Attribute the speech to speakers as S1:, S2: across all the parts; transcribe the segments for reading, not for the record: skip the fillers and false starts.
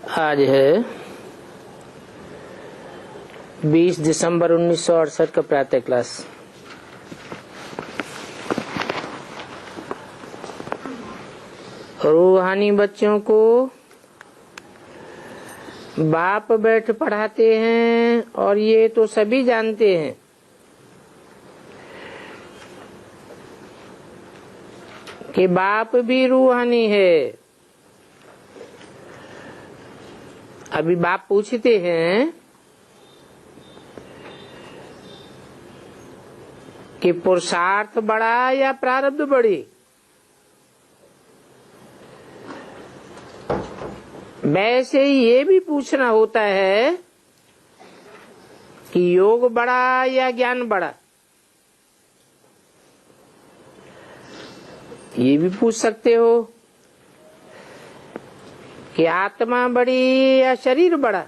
S1: आज है 20 दिसंबर 1968 का प्रातः क्लास। रूहानी बच्चों को बाप बैठ पढ़ाते हैं और ये तो सभी जानते हैं कि बाप भी रूहानी है। अभी बाप पूछते हैं कि पुरुषार्थ बड़ा या प्रारब्ध बड़ी। वैसे ये भी पूछना होता है कि योग बड़ा या ज्ञान बड़ा। ये भी पूछ सकते हो कि आत्मा बड़ी या शरीर बड़ा।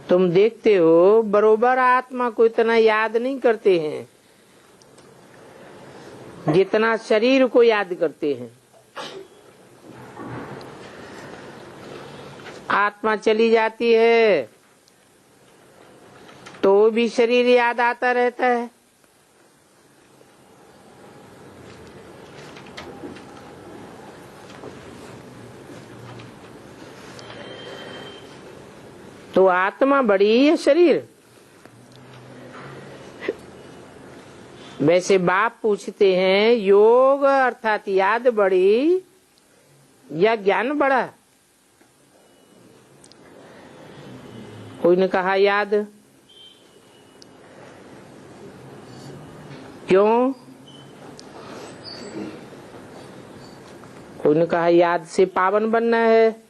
S1: तुम देखते हो बरोबर आत्मा को इतना याद नहीं करते हैं जितना शरीर को याद करते हैं। आत्मा चली जाती है तो भी शरीर याद आता रहता है। तो आत्मा बड़ी है शरीर। वैसे बाप पूछते हैं योग अर्थात याद बड़ी या ज्ञान बड़ा। कोई ने कहा याद। क्यों? कोई ने कहा याद से पावन बनना है।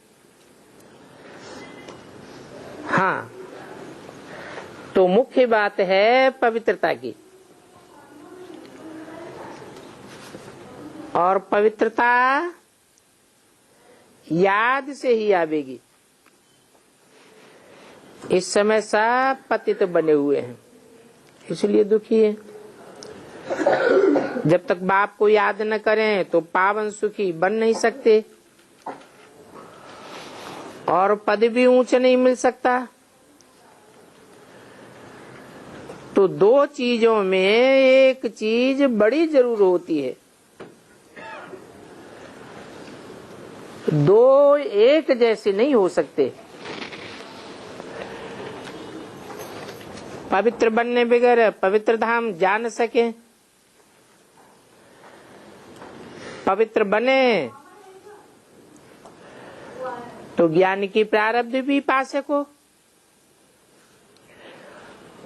S1: हाँ, तो मुख्य बात है पवित्रता की, और पवित्रता याद से ही आवेगी। इस समय सब पतित बने हुए हैं, इसलिए दुखी है। जब तक बाप को याद न करें तो पावन सुखी बन नहीं सकते और पद भी ऊंचा नहीं मिल सकता। तो दो चीजों में एक चीज बड़ी जरूर होती है। दो एक जैसे नहीं हो सकते। पवित्र बनने बगैर पवित्र धाम जा न सके। पवित्र बने तो ज्ञान की प्रारब्ध भी पा सको।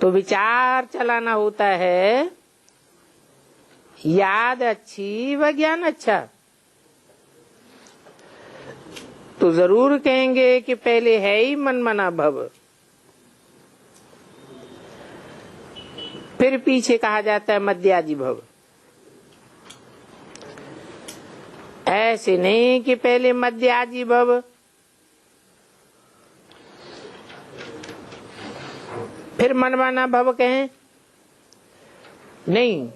S1: तो विचार चलाना होता है याद अच्छी व ज्ञान अच्छा। तो जरूर कहेंगे कि पहले है ही मनमना भव, फिर पीछे कहा जाता है मध्याजी भव। ऐसे नहीं कि पहले मध्याजी भव फिर मनमाना भव कहें। नहीं,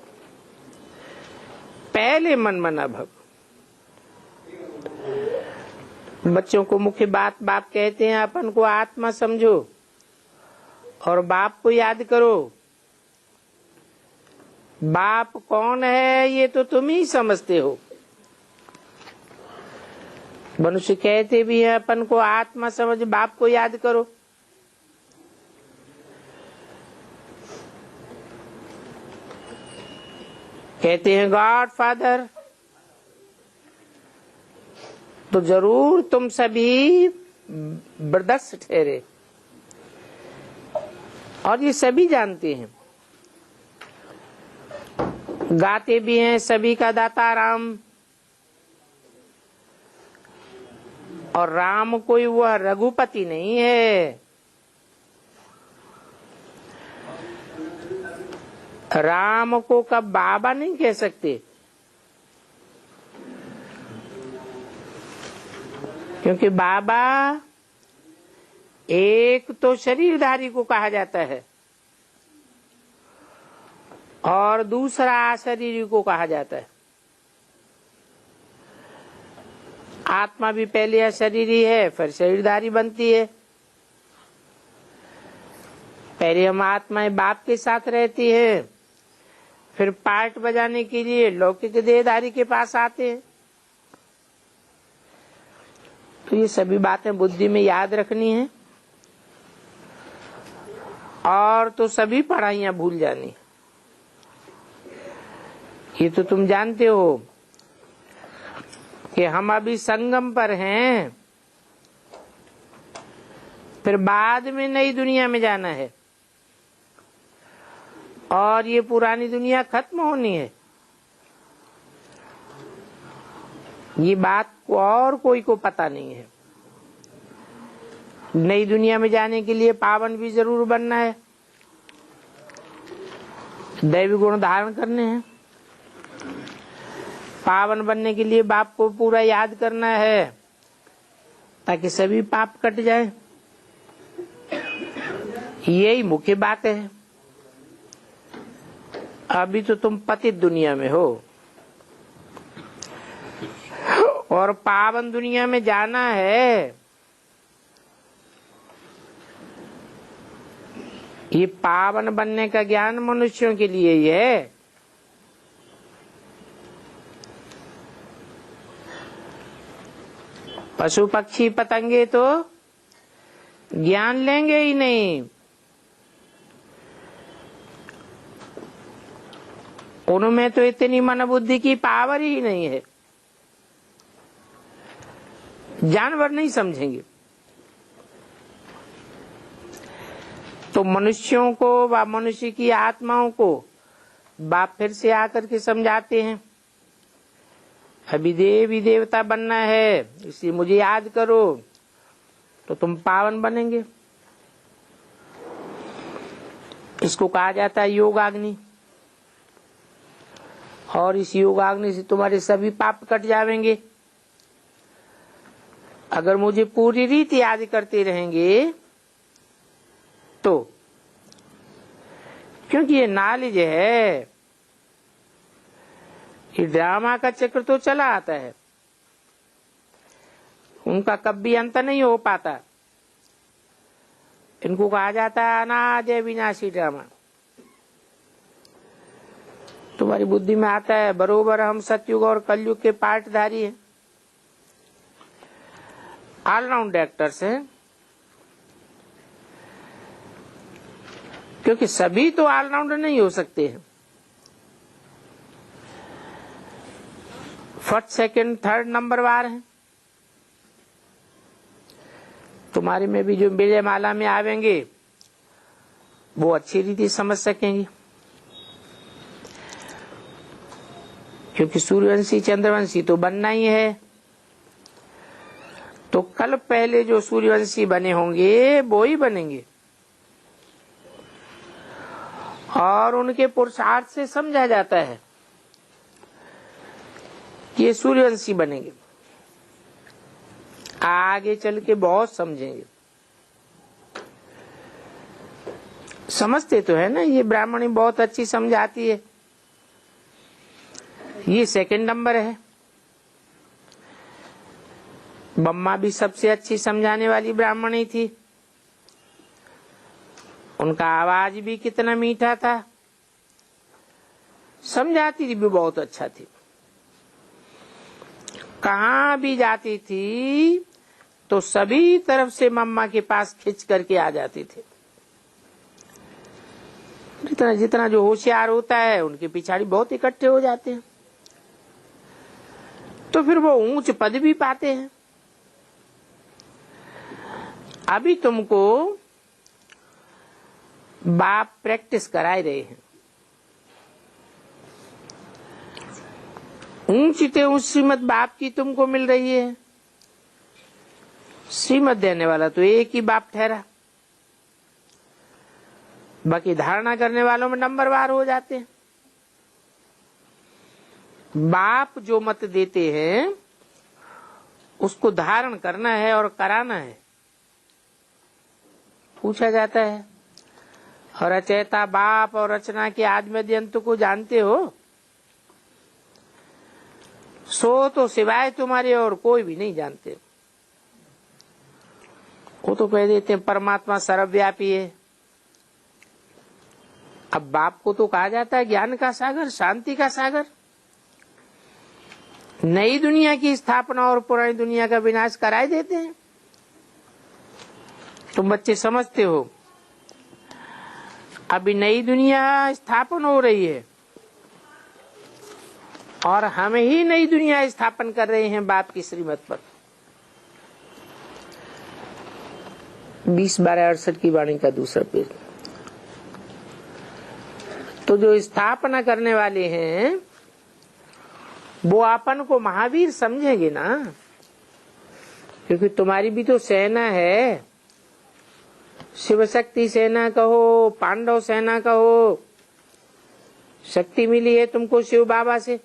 S1: पहले मनमाना भव। बच्चों को मुख्य बात बाप कहते हैं अपन को आत्मा समझो और बाप को याद करो। बाप कौन है ये तो तुम ही समझते हो। मनुष्य कहते भी है अपन को आत्मा समझ बाप को याद करो। कहते हैं गॉड फादर। तो जरूर तुम सभी ब्रदर्स ठहरे और ये सभी जानते हैं। गाते भी हैं सभी का दाता राम, और राम कोई वह रघुपति नहीं है। राम को कब बाबा नहीं कह सकते, क्योंकि बाबा एक तो शरीरधारी को कहा जाता है और दूसरा अशरीरी को कहा जाता है। आत्मा भी पहले अशरीरी है, फिर शरीरधारी बनती है। पहले हम आत्माएं बाप के साथ रहती है, फिर पार्ट बजाने के लिए लौकिक देहधारी के पास आते हैं। तो ये सभी बातें बुद्धि में याद रखनी है और तो सभी पढ़ाइयां भूल जानी। ये तो तुम जानते हो कि हम अभी संगम पर हैं, फिर बाद में नई दुनिया में जाना है और ये पुरानी दुनिया खत्म होनी है। ये बात को और कोई को पता नहीं है। नई दुनिया में जाने के लिए पावन भी जरूर बनना है, दैवी गुण धारण करने हैं। पावन बनने के लिए बाप को पूरा याद करना है ताकि सभी पाप कट जाए। यही मुख्य बात है। अभी तो तुम पतित दुनिया में हो और पावन दुनिया में जाना है। ये पावन बनने का ज्ञान मनुष्यों के लिए ही है। पशु पक्षी पतंगे तो ज्ञान लेंगे ही नहीं, उनमें तो इतनी मन बुद्धि की पावर ही नहीं है, जानवर नहीं समझेंगे। तो मनुष्यों को व मनुष्य की आत्माओं को बाप फिर से आकर के समझाते हैं, अभी देवी देवता बनना है, इसलिए मुझे याद करो तो तुम पावन बनेंगे। इसको कहा जाता है योगाग्नि। और इस योगाग्नि से तुम्हारे सभी पाप कट जाएंगे अगर मुझे पूरी रीति याद करते रहेंगे तो। क्योंकि ये नॉलेज है, ये ड्रामा का चक्र तो चला आता है, उनका कभी अंत नहीं हो पाता। इनको कहा जाता है अनादि विनाशी ड्रामा। तुम्हारी बुद्धि में आता है बरोबर हम सतयुग और कलयुग के पार्टधारी हैं, ऑलराउंड एक्टर्स हैं। क्योंकि सभी तो ऑलराउंडर नहीं हो सकते हैं। फर्स्ट सेकंड थर्ड नंबर वार हैं। तुम्हारे में भी जो विजय माला में आवेंगे वो अच्छी रीति समझ सकेंगे। क्योंकि सूर्यवंशी चंद्रवंशी तो बनना ही है। तो कल पहले जो सूर्यवंशी बने होंगे वो ही बनेंगे और उनके पुरुषार्थ से समझा जाता है कि ये सूर्यवंशी बनेंगे। आगे चल के बहुत समझेंगे। समझते तो है ना, ये ब्राह्मणी बहुत अच्छी समझाती है। ये सेकंड नंबर है। बम्मा भी सबसे अच्छी समझाने वाली ब्राह्मणी थी। उनका आवाज भी कितना मीठा था, समझाती भी बहुत अच्छा थी। कहाँ भी जाती थी तो सभी तरफ से मम्मा के पास खिंच करके आ जाती थी। जितना जितना जो होशियार होता है उनके पिछाड़ी बहुत इकट्ठे हो जाते हैं, तो फिर वो ऊंच पद भी पाते हैं। अभी तुमको बाप प्रैक्टिस कराए रहे हैं। ऊंची ते ऊंच श्रीमत बाप की तुमको मिल रही है। श्रीमत देने वाला तो एक ही बाप ठहरा, बाकी धारणा करने वालों में नंबरवार हो जाते हैं। बाप जो मत देते हैं उसको धारण करना है और कराना है। पूछा जाता है और रचयिता बाप और रचना के आदि मध्य अंत को जानते हो? सो तो सिवाय तुम्हारे और कोई भी नहीं जानते। वो तो कह देते हैं परमात्मा सर्वव्यापी है। अब बाप को तो कहा जाता है ज्ञान का सागर, शांति का सागर। नई दुनिया की स्थापना और पुरानी दुनिया का विनाश कराए देते हैं। तुम बच्चे समझते हो, अभी नई दुनिया स्थापन हो रही है और हम ही नई दुनिया स्थापन कर रहे हैं बाप की श्रीमत पर। 20/12/68 की वाणी का दूसरा पेज। तो जो स्थापना करने वाले हैं वो अपन को महावीर समझेंगे ना, क्योंकि तुम्हारी भी तो सेना है। शिव शक्ति सेना कहो, पांडव सेना कहो, शक्ति मिली है तुमको शिव बाबा से।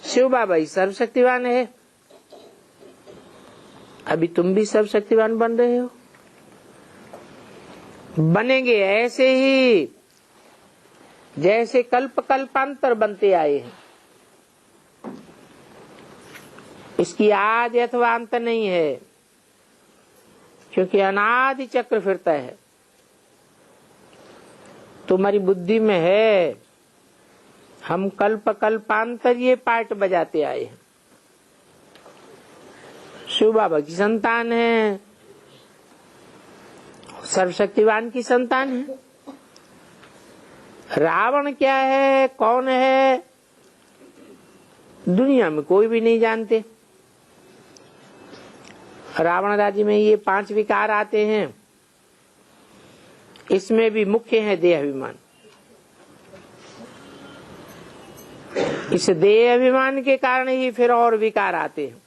S1: शिव बाबा ही सर्वशक्तिवान है। अभी तुम भी सर्वशक्तिवान बन रहे हो, बनेंगे ऐसे ही जैसे कल्प कल्पांतर बनते आए हैं। इसकी आदि अथवा अंत नहीं है, क्योंकि अनादि चक्र फिरता है। तुम्हारी बुद्धि में है हम कल्प कल्पांतर ये पार्ट बजाते आए हैं। शिव बाबा की संतान है, सर्वशक्तिवान की संतान है। रावण क्या है, कौन है, दुनिया में कोई भी नहीं जानते। रावण राज्य में ये 5 विकार आते हैं। इसमें भी मुख्य है देह अभिमान। इस देह अभिमान के कारण ही फिर और विकार आते हैं।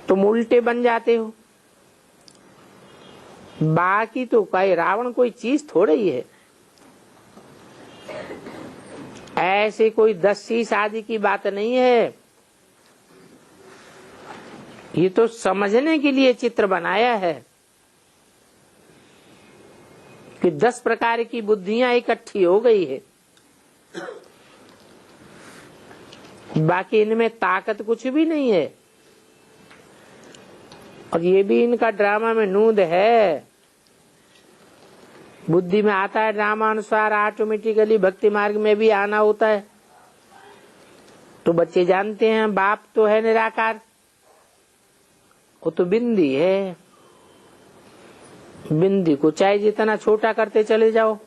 S1: तुम उल्टे बन जाते हो। बाकी तो कहे रावण कोई चीज थोड़ा ही है। ऐसे कोई 10 शीश आदि की बात नहीं है। ये तो समझने के लिए चित्र बनाया है कि 10 प्रकार की बुद्धियां इकट्ठी हो गई है। बाकी इनमें ताकत कुछ भी नहीं है। और ये भी इनका ड्रामा में नूंद है। बुद्धि में आता है ड्रामा अनुसार, ऑटोमेटिकली भक्ति मार्ग में भी आना होता है। तो बच्चे जानते हैं बाप तो है निराकार, वो तो बिंदी है। बिंदी को चाहे जितना छोटा करते चले जाओ,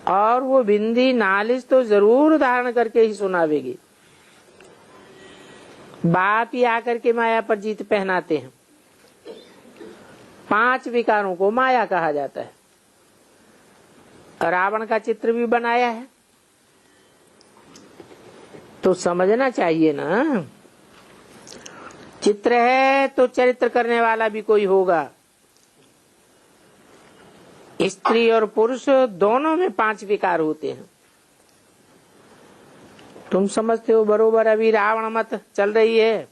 S1: और वो बिंदी नालिश तो जरूर धारण करके ही सुनावेगी। बाप ही आकर के माया पर जीत पहनाते हैं। 5 विकारों को माया कहा जाता है। रावण का चित्र भी बनाया है, तो समझना चाहिए ना। चित्र है तो चरित्र करने वाला भी कोई होगा। स्त्री और पुरुष दोनों में 5 विकार होते हैं। तुम समझते हो बरोबर। अभी रावण मत चल रही है,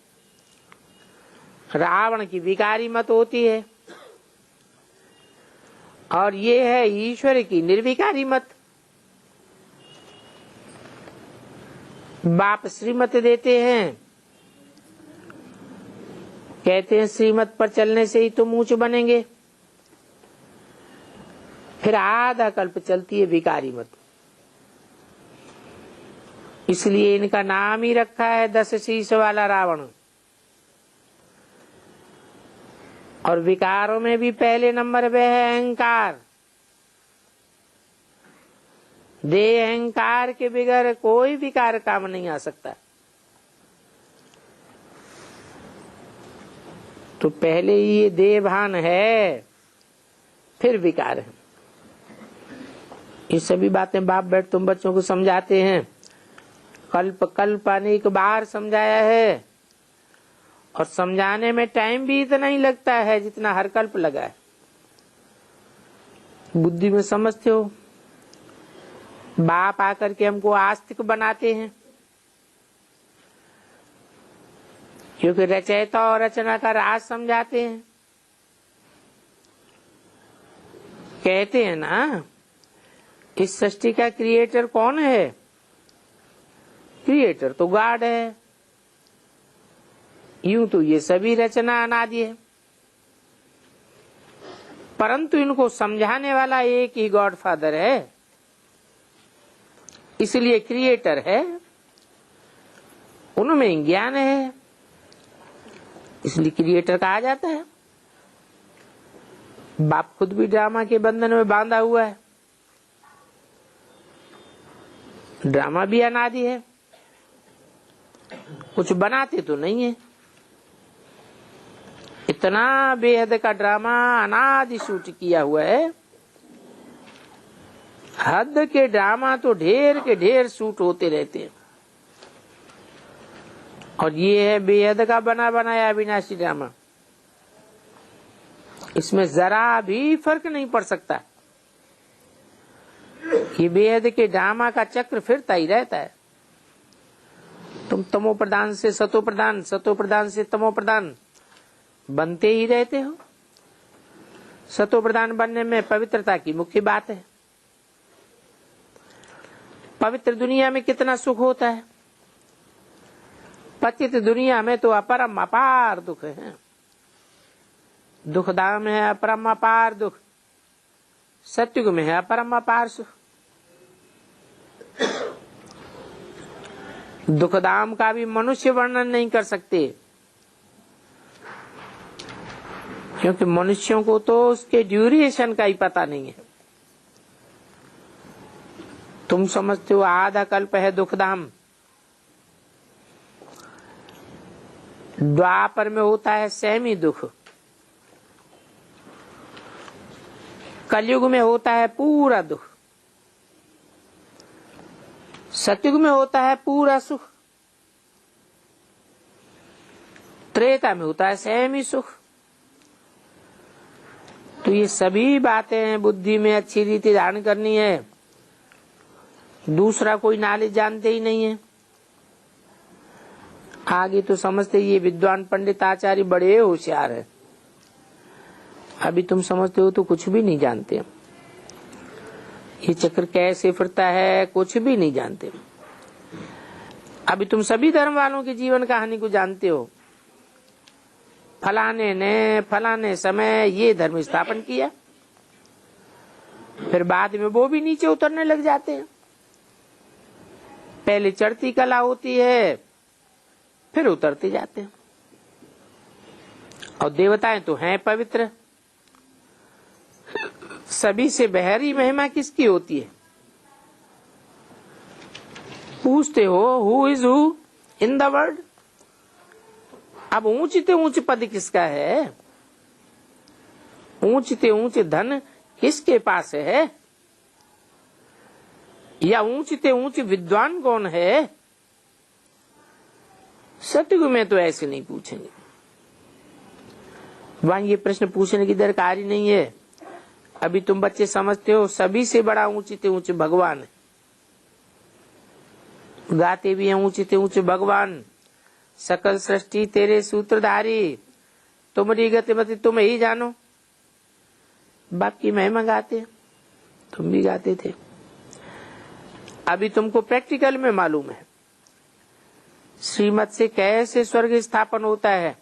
S1: रावण की विकारी मत होती है, और ये है ईश्वर की निर्विकारी मत। बाप श्रीमत देते हैं, कहते हैं श्रीमत पर चलने से ही तुम ऊंच बनेंगे। फिर आधा कल्प चलती है विकारी मत। इसलिए इनका नाम ही रखा है 10 शीश वाला रावण। और विकारों में भी पहले नंबर पे है अहंकार। देह अहंकार के बगैर कोई विकार काम नहीं आ सकता। तो पहले ही ये देह भान है, फिर विकार है। ये सभी बातें बाप बैठ तुम बच्चों को समझाते हैं। कल्प कल्प अनेक बार समझाया है, और समझाने में टाइम भी इतना ही लगता है जितना हर कल्प लगा है। बुद्धि में समझते हो। बाप आकर के हमको आस्तिक बनाते हैं, क्योंकि रचयिता और रचना का राज समझाते हैं। कहते हैं ना इस सृष्टि का क्रिएटर कौन है? क्रिएटर तो गॉड है। यूं तो ये सभी रचना अनादि है, परंतु इनको समझाने वाला एक ही गॉड फादर है, इसलिए क्रिएटर है। उनमें ज्ञान है, इसलिए क्रिएटर कहा जाता है। बाप खुद भी ड्रामा के बंधन में बांधा हुआ है। ड्रामा भी अनादि है, कुछ बनाते तो नहीं है। इतना बेहद का ड्रामा अनादि शूट किया हुआ है। हद के ड्रामा तो ढेर के ढेर शूट होते रहते हैं, और ये है बेहद का बना बनाया अविनाशी ड्रामा। इसमें जरा भी फर्क नहीं पड़ सकता। ये बेहद के ड्रामा का चक्र फिरता ही रहता है। तुम तमो प्रधान से सतो प्रधान, सतो प्रधान से तमो प्रधान बनते ही रहते हो। सतो प्रधान बनने में पवित्रता की मुख्य बात है। पवित्र दुनिया में कितना सुख होता है, पतित दुनिया में तो अपरम अपार दुख है। दुखधाम है अपरम अपार दुख, सत्युग में है अपरम अपार सुख। दुखधाम का भी मनुष्य वर्णन नहीं कर सकते, क्योंकि मनुष्यों को तो उसके ड्यूरेशन का ही पता नहीं है। तुम समझते हो आधा कल्प है दुखधाम, द्वापर में होता है सेमी दुख, कलयुग में होता है पूरा दुख, सतयुग में होता है पूरा सुख, त्रेता में होता है सेमी सुख। तो ये सभी बातें बुद्धि में अच्छी रीति धारण करनी है। दूसरा कोई नॉलेज जानते ही नहीं है। आगे तो समझते ये विद्वान पंडित आचार्य बड़े होशियार है, अभी तुम समझते हो तो कुछ भी नहीं जानते। ये चक्र कैसे फिरता है कुछ भी नहीं जानते। अभी तुम सभी धर्म वालों की जीवन कहानी को जानते हो। फलाने ने फलाने समय ये धर्म स्थापन किया, फिर बाद में वो भी नीचे उतरने लग जाते हैं। पहले चढ़ती कला होती है, फिर उतरते जाते हैं। और देवताएं तो हैं पवित्र। सभी से बहरी महिमा किसकी होती है? पूछते हो who is who in the world. अब ऊंचते ऊंच पद किसका है? ऊंचते ऊंच धन किसके पास है? या ऊंचते ऊंच विद्वान कौन है? सतयुग में तो ऐसे नहीं पूछेंगे। वहां ये प्रश्न पूछने की दरकार ही नहीं है। अभी तुम बच्चे समझते हो सभी से बड़ा ऊंचते ऊंच भगवान है। गाते भी हैं ऊंचते ऊंच भगवान, सकल सृष्टि तेरे सूत्रधारी, तुम्हारी गतिमति तुम ही जानो। बाकी महिमा गाते, तुम भी गाते थे। अभी तुमको प्रैक्टिकल में मालूम है श्रीमत से कैसे स्वर्ग स्थापन होता है,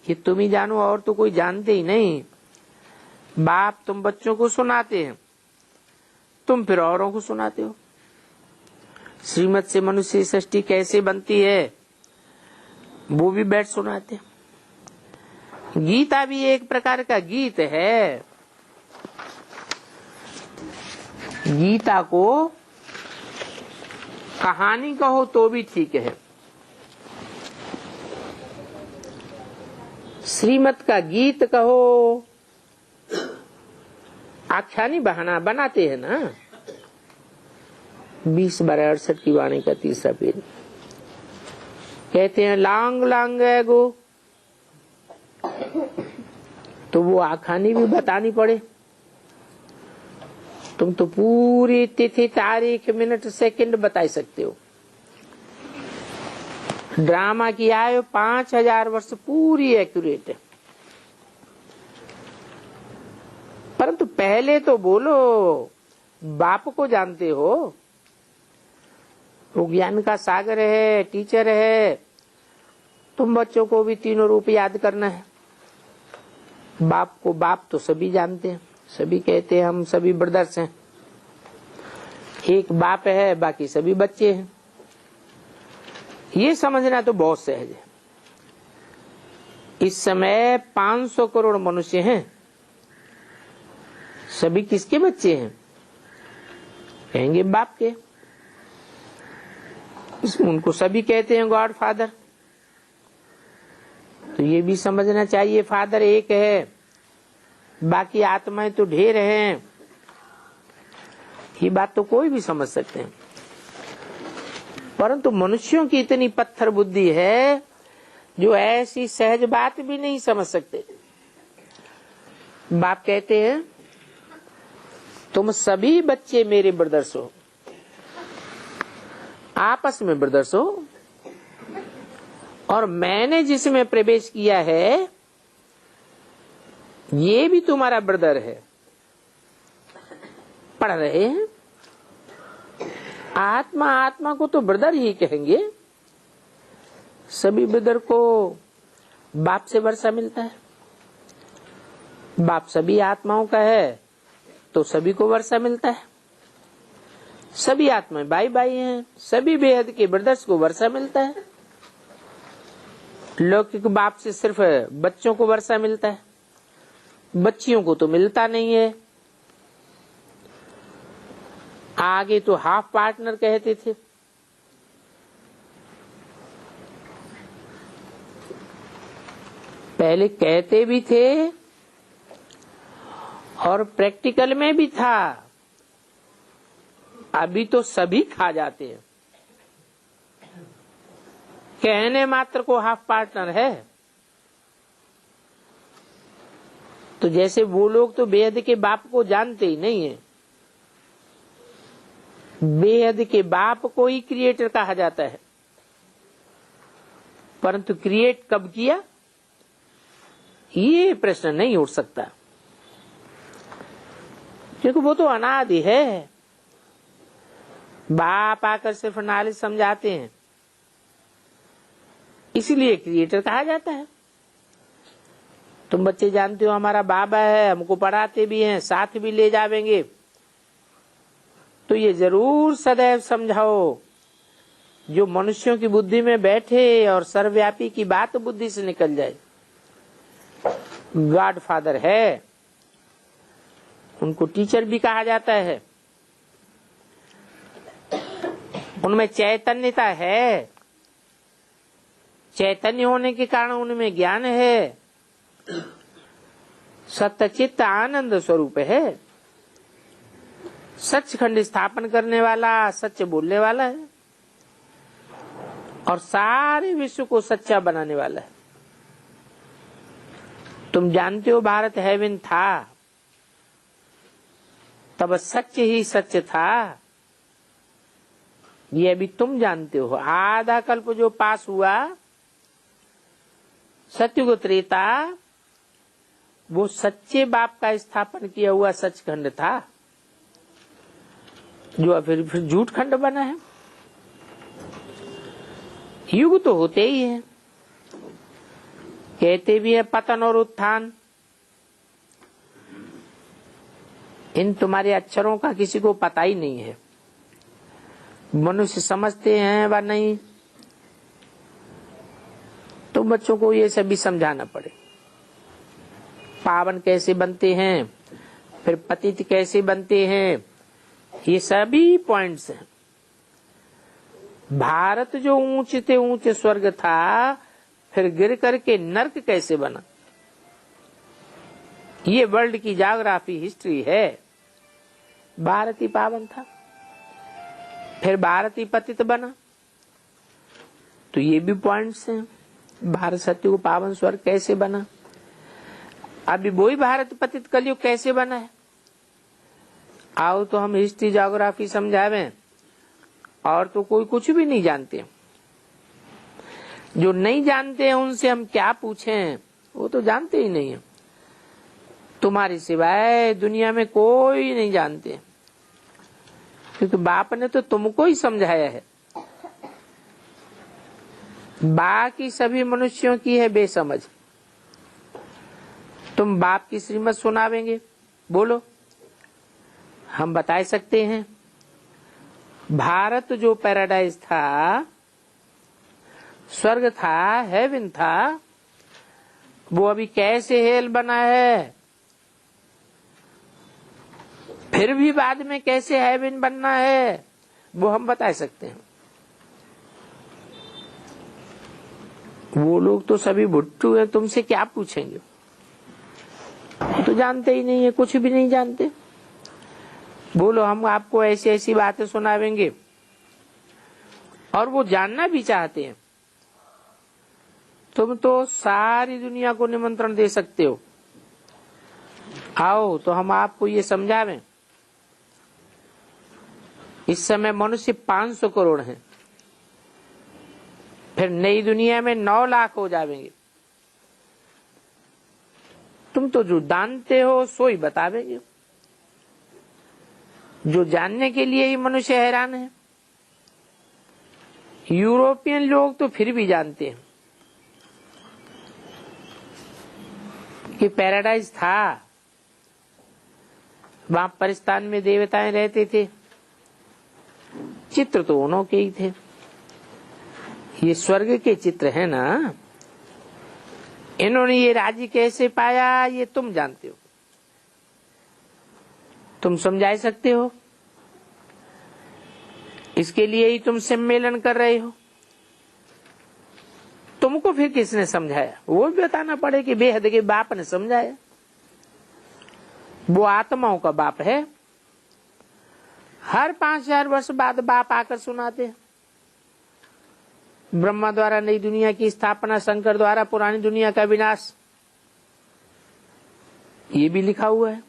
S1: ये तुम ही जानो, और तो कोई जानते ही नहीं। बाप तुम बच्चों को सुनाते हैं, तुम फिर औरों को सुनाते हो। श्रीमत से मनुष्य सृष्टि कैसे बनती है वो भी बैठ सुनाते। गीता भी एक प्रकार का गीत है। गीता को कहानी कहो तो भी ठीक है। श्रीमत का गीत कहो, आख्यानी बहाना बनाते हैं ना। 20/68 की वाणी का 3रा पेज कहते हैं लांग लांग गो, तो वो आखानी भी बतानी पड़े। तुम तो पूरी तिथि तारीख मिनट सेकंड बता सकते हो। ड्रामा की आयु 5000 वर्ष पूरी एक्यूरेट है। परंतु पहले तो बोलो बाप को जानते हो, वो ज्ञान का सागर है, टीचर है। तुम बच्चों को भी तीनों रूप याद करना है। बाप को बाप तो सभी जानते हैं, सभी कहते हैं हम सभी ब्रदर्स हैं। एक बाप है, बाकी सभी बच्चे हैं। ये समझना तो बहुत सहज है। इस समय 500 करोड़ मनुष्य हैं, सभी किसके बच्चे हैं? कहेंगे बाप के। इसमें उनको सभी कहते हैं गॉड फादर। तो ये भी समझना चाहिए फादर एक है, बाकी आत्माएं तो ढेर हैं। ये बात तो कोई भी समझ सकते हैं, परंतु मनुष्यों की इतनी पत्थर बुद्धि है जो ऐसी सहज बात भी नहीं समझ सकते। बाप कहते हैं तुम सभी बच्चे मेरे ब्रदर्स हो, आपस में ब्रदर्स हो, और मैंने जिसमें प्रवेश किया है ये भी तुम्हारा ब्रदर है। पढ़ रहे हैं, आत्मा आत्मा को तो ब्रदर ही कहेंगे। सभी ब्रदर को बाप से वर्षा मिलता है। बाप सभी आत्माओं का है तो सभी को वर्षा मिलता है। सभी आत्माएं भाई भाई हैं, सभी बेहद के ब्रदर्स को वर्षा मिलता है। लौकिक बाप से सिर्फ बच्चों को वर्षा मिलता है, बच्चियों को तो मिलता नहीं है। आगे तो हाफ पार्टनर कहते थे। पहले कहते भी थे और प्रैक्टिकल में भी था। अभी तो सभी खा जाते हैं। कहने मात्र को हाफ पार्टनर है। तो जैसे वो लोग तो बेहद के बाप को जानते ही नहीं है। बेहद के बाप को ही क्रिएटर कहा जाता है, परंतु क्रिएट कब किया ये प्रश्न नहीं उठ सकता, क्योंकि वो तो अनादि है। बाप आकर सिर्फ नॉलेज समझाते हैं, इसलिए क्रिएटर कहा जाता है। तुम बच्चे जानते हो हमारा बाबा है, हमको पढ़ाते भी हैं, साथ भी ले जावेंगे, तो ये जरूर सदैव समझाओ जो मनुष्यों की बुद्धि में बैठे और सर्वव्यापी की बात बुद्धि से निकल जाए। गॉड फादर है, उनको टीचर भी कहा जाता है। उनमें चैतन्यता है, चैतन्य होने के कारण उनमें ज्ञान है, सत्यचित्त आनंद स्वरूप है, सचखंड स्थापन करने वाला, सच बोलने वाला है और सारे विश्व को सच्चा बनाने वाला है। तुम जानते हो भारत हेवन था, तब सच ही सच था। ये अभी तुम जानते हो। आधा कल्प जो पास हुआ, सत्युग त्रेता, वो सच्चे बाप का स्थापन किया हुआ सचखंड था, जो फिर झूठ खंड बना है। युग तो होते ही है। कहते भी है पतन और उत्थान। इन तुम्हारे अक्षरों का किसी को पता ही नहीं है। मनुष्य समझते हैं व नहीं, तो बच्चों को ये सभी समझाना पड़े। पावन कैसे बनते हैं, फिर पतित कैसे बनते हैं, ये सभी पॉइंट्स हैं। भारत जो ऊंचे से ऊंचे स्वर्ग था, फिर गिर करके नर्क कैसे बना, ये वर्ल्ड की ज्योग्राफी हिस्ट्री है। भारत ही पावन था, फिर भारत ही पतित बना, तो ये भी पॉइंट्स हैं। भारत सत्य को पावन स्वर्ग कैसे बना, अभी वही भारत पतित कलयुग कैसे बना है। आओ तो हम हिस्ट्री ज्योग्राफी समझावें, और तो कोई कुछ भी नहीं जानते। जो नहीं जानते हैं उनसे हम क्या पूछें, वो तो जानते ही नहीं है। तुम्हारे सिवाय दुनिया में कोई नहीं जानते। क्योंकि बाप ने तो तुमको ही समझाया है। बाकी सभी मनुष्यों की है बेसमझ। तुम बाप की श्रीमत सुनावेंगे, बोलो। हम बता सकते हैं, भारत जो पैराडाइज था, स्वर्ग था, हेवन था, वो अभी कैसे हेल बना है, फिर भी बाद में कैसे हेवन बनना है, वो हम बता सकते हैं। वो लोग तो सभी भुट्टू है, तुमसे क्या पूछेंगे? तो जानते ही नहीं है, कुछ भी नहीं जानते। बोलो, हम आपको ऐसी ऐसी बातें सुनावेंगे, और वो जानना भी चाहते हैं। तुम तो सारी दुनिया को निमंत्रण दे सकते हो, आओ तो हम आपको ये समझावें। इस समय मनुष्य 500 करोड़ हैं, फिर नई दुनिया में 9 लाख हो जाएंगे। तुम तो जो जानते हो सो ही बतावेंगे। जो जानने के लिए ही मनुष्य हैरान है। यूरोपियन लोग तो फिर भी जानते हैं कि पैराडाइज था, वहां परिस्तान में देवताएं रहते थे, चित्र तो उन्हों के ही थे। ये स्वर्ग के चित्र है ना। इन्होंने ये राज्य कैसे पाया, ये तुम जानते हो, तुम समझा सकते हो। इसके लिए ही तुम सम्मेलन कर रहे हो। तुमको फिर किसने समझाया? वो भी बताना पड़े कि बेहद के बाप ने समझाया। वो आत्माओं का बाप है। हर 5000 वर्ष बाद बाप आकर सुनाते हैं। ब्रह्मा द्वारा नई दुनिया की स्थापना, शंकर द्वारा पुरानी दुनिया का विनाश, ये भी लिखा हुआ है।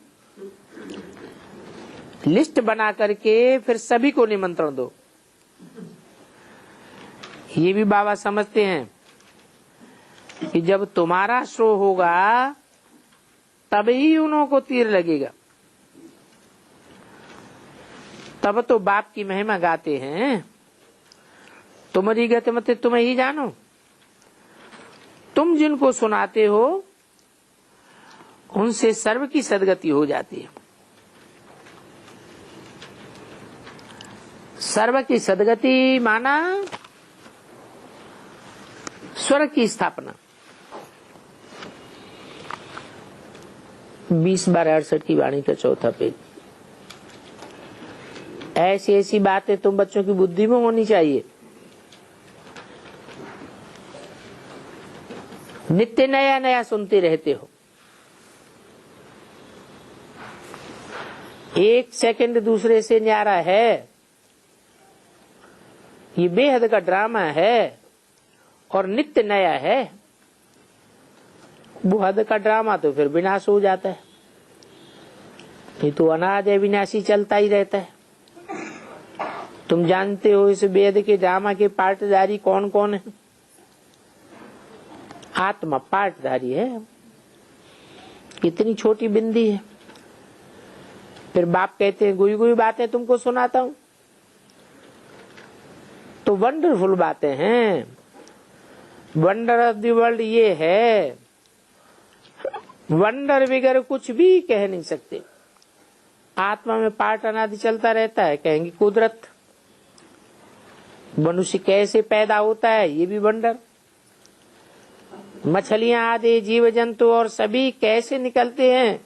S1: लिस्ट बना करके फिर सभी को निमंत्रण दो। ये भी बाबा समझते हैं कि जब तुम्हारा शो होगा तभी उन्हों को तीर लगेगा। तब तो बाप की महिमा गाते हैं। तुम्हारी गति मत तुम ही जानो। तुम जिनको सुनाते हो उनसे सर्व की सदगति हो जाती है। सर्व की सदगति माना स्वर्ग की स्थापना। 20/68 की वाणी का 4था पेज। ऐसी ऐसी बातें तुम बच्चों की बुद्धि में होनी चाहिए। नित्य नया नया सुनते रहते हो। एक सेकंड दूसरे से न्यारा है। ये बेहद का ड्रामा है और नित्य नया है। वो हद का ड्रामा तो फिर विनाश हो जाता है। ये तो अनाद है, विनाशी चलता ही रहता है। तुम जानते हो इस वेद के ड्रामा के पार्टधारी कौन कौन है? आत्मा पार्टधारी है। कितनी छोटी बिंदी है। फिर बाप कहते हैं गुई गुई बातें तुमको सुनाता हूं, तो वंडरफुल बातें हैं। वंडर ऑफ द वर्ल्ड ये है। वंडर वगैरह कुछ भी कह नहीं सकते। आत्मा में पार्ट अनादि चलता रहता है। कहेंगे कुदरत। मनुष्य कैसे पैदा होता है, ये भी वंडर। मछलियां आदि जीव जंतु और सभी कैसे निकलते हैं,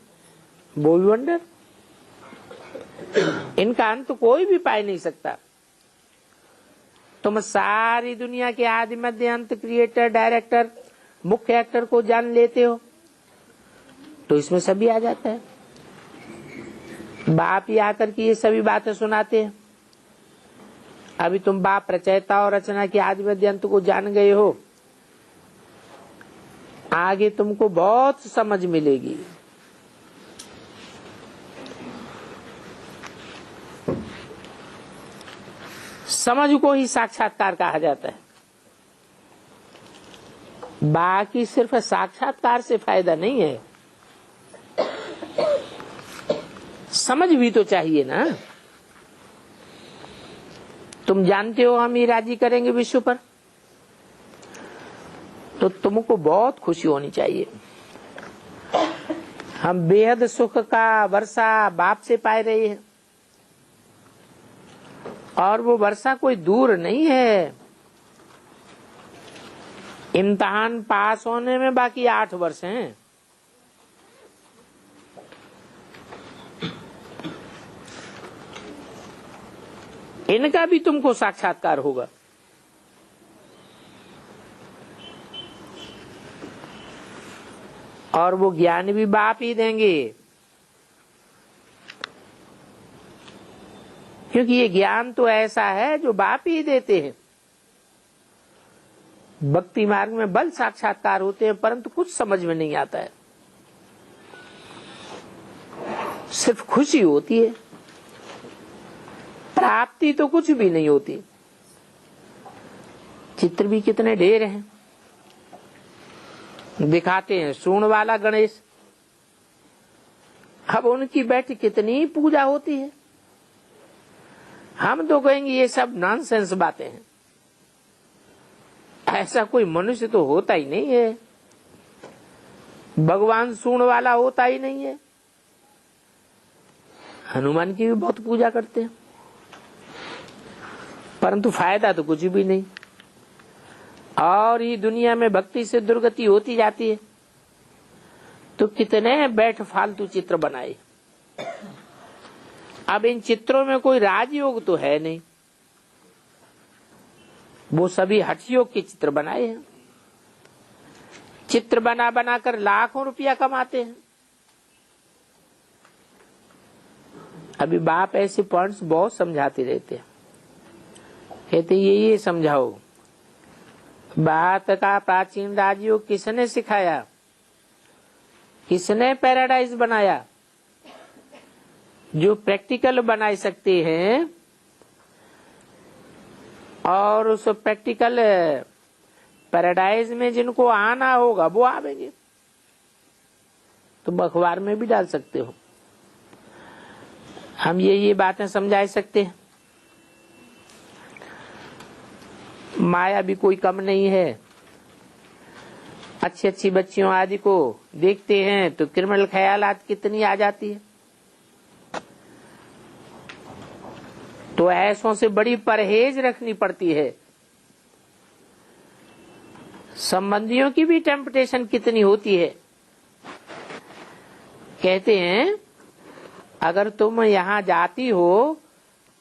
S1: वो भी वंडर। इनका अंत कोई भी पाई नहीं सकता। तुम सारी दुनिया के आदि मध्य अंत, क्रिएटर, डायरेक्टर, मुख्य एक्टर को जान लेते हो तो इसमें सभी आ जाता है। बाप ही आकर के ये सभी बातें सुनाते हैं। अभी तुम बाप रचयिता और रचना के आदि मध्य अंत को जान गए हो। आगे तुमको बहुत समझ मिलेगी। समझ को ही साक्षात्कार कहा जाता है। बाकी सिर्फ साक्षात्कार से फायदा नहीं है। समझ भी तो चाहिए ना। तुम जानते हो हम ही राजी करेंगे विश्व पर, तो तुमको बहुत खुशी होनी चाहिए। हम बेहद सुख का वर्षा बाप से पा रहे हैं, और वो वर्षा कोई दूर नहीं है। इम्तिहान पास होने में बाकी 8 वर्ष हैं। इनका भी तुमको साक्षात्कार होगा। और वो ज्ञान भी बाप ही देंगे, क्योंकि ये ज्ञान तो ऐसा है जो बाप ही देते हैं। भक्ति मार्ग में बल साक्षात्कार होते हैं, परंतु कुछ समझ में नहीं आता है, सिर्फ खुशी होती है, प्राप्ति तो कुछ भी नहीं होती। चित्र भी कितने ढेर हैं, दिखाते हैं सूंड वाला गणेश। अब उनकी बैठी कितनी पूजा होती है। हम तो कहेंगे ये सब नॉनसेंस बातें हैं, ऐसा कोई मनुष्य तो होता ही नहीं है, भगवान सूंड वाला होता ही नहीं है। हनुमान की भी बहुत पूजा करते हैं, परंतु फायदा तो कुछ भी नहीं। और ये दुनिया में भक्ति से दुर्गति होती जाती है, तो कितने बैठ फालतू चित्र बनाए। अब इन चित्रों में कोई राजयोग तो है नहीं, वो सभी हठयोग के चित्र बनाए हैं। चित्र बना बना कर लाखों रुपया कमाते हैं। अभी बाप ऐसे पॉइंट्स बहुत समझाते रहते हैं, कहते ये समझाओ, बात का प्राचीन राजयोग किसने सिखाया, किसने पैराडाइज बनाया। जो प्रैक्टिकल बना सकते हैं और उस प्रैक्टिकल पैराडाइज में जिनको आना होगा वो आवेंगे, तुम अखबार में भी डाल सकते हो। हम ये बातें समझा सकते हैं। माया भी कोई कम नहीं है। अच्छी अच्छी बच्चियों आदि को देखते हैं तो क्रिमिनल ख्यालात कितनी आ जाती है। तो ऐसों से बड़ी परहेज रखनी पड़ती है। संबंधियों की भी टेम्पटेशन कितनी होती है। कहते हैं अगर तुम यहां जाती हो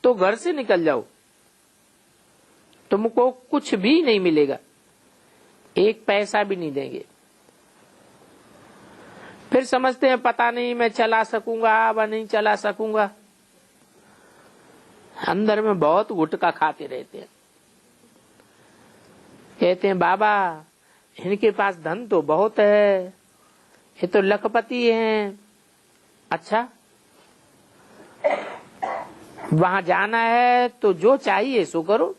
S1: तो घर से निकल जाओ, तुमको कुछ भी नहीं मिलेगा, 1 पैसा भी नहीं देंगे। फिर समझते हैं पता नहीं मैं चला सकूंगा व नहीं चला सकूंगा, अंदर में बहुत गुटखा खाते रहते हैं। कहते हैं बाबा इनके पास धन तो बहुत है, ये तो लखपति हैं। अच्छा, वहां जाना है तो जो चाहिए सो करो।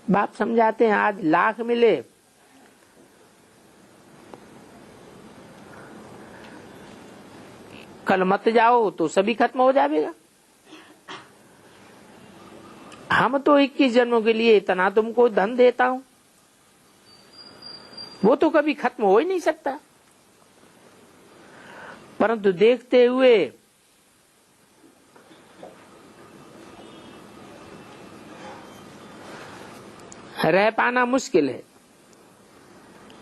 S1: बाप समझाते हैं आज लाख मिले, कल मत जाओ तो सभी खत्म हो जाएगा। हम तो 21 जन्मों के लिए इतना तुमको धन देता हूं, वो तो कभी खत्म हो ही नहीं सकता। परंतु देखते हुए रह पाना मुश्किल है।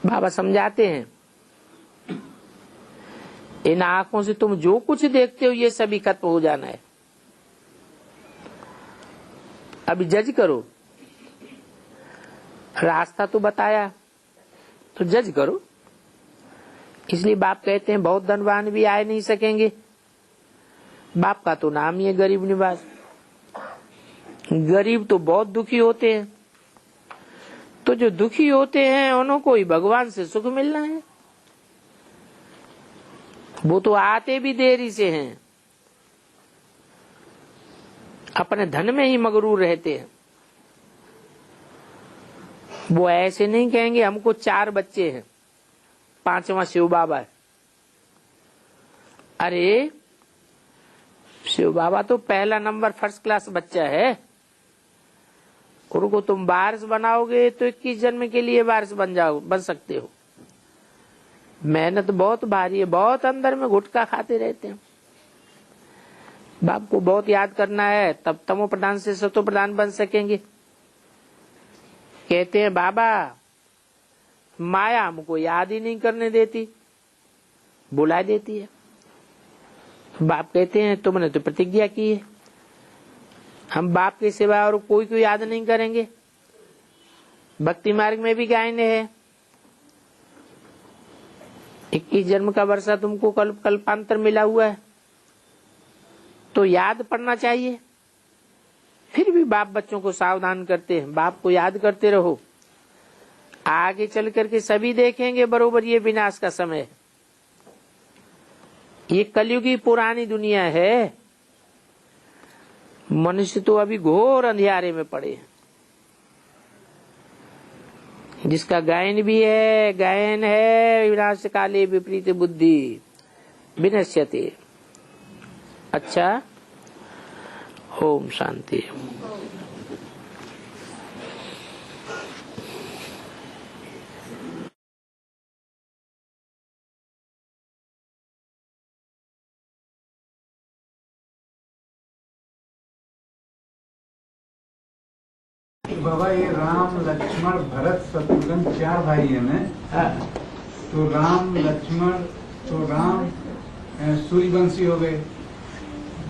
S1: बाबा समझाते हैं इन आंखों से तुम जो कुछ देखते हो ये सभी खत्म हो जाना है। अभी जज करो, रास्ता तो बताया तो जज करो। इसलिए बाप कहते हैं बहुत धनवान भी आए नहीं सकेंगे। बाप का तो नाम ही है गरीब निवास। गरीब तो बहुत दुखी होते हैं, तो जो दुखी होते हैं उनको ही भगवान से सुख मिलना है। वो तो आते भी देरी से हैं, अपने धन में ही मगरूर रहते हैं। वो ऐसे नहीं कहेंगे हमको 4 बच्चे हैं, 5वां शिव बाबा है। अरे शिव बाबा तो पहला नंबर फर्स्ट क्लास बच्चा है, उनको तुम वारिस बनाओगे तो 21 जन्म के लिए वारिस बन सकते हो। मेहनत बहुत भारी है, बहुत अंदर में गुटखा खाते रहते हैं। बाप को बहुत याद करना है, तब तमो प्रधान से सतो प्रधान बन सकेंगे। कहते हैं बाबा माया हमको याद ही नहीं करने देती, बुला देती है। बाप कहते हैं तुमने तो प्रतिज्ञा की है, हम बाप के सिवा और कोई को याद नहीं करेंगे। भक्ति मार्ग में भी गायन है 21 जन्म का वर्षा तुमको कल्पांतर मिला हुआ है, तो याद पड़ना चाहिए। फिर भी बाप बच्चों को सावधान करते हैं, बाप को याद करते रहो, आगे चल करके सभी देखेंगे बरोबर ये विनाश का समय है। ये कलयुगी पुरानी दुनिया है, मनुष्य तो अभी घोर अंधियारे में पड़े हैं। जिसका गायन भी है, गायन है विनाश काले विपरीत बुद्धि विनश्यते। अच्छा, ओम शांति।
S2: बाबा ये राम लक्ष्मण भरत शत्रुघ्न 4 भाई है ना? तो राम लक्ष्मण, तो राम सूर्यवंशी हो गए,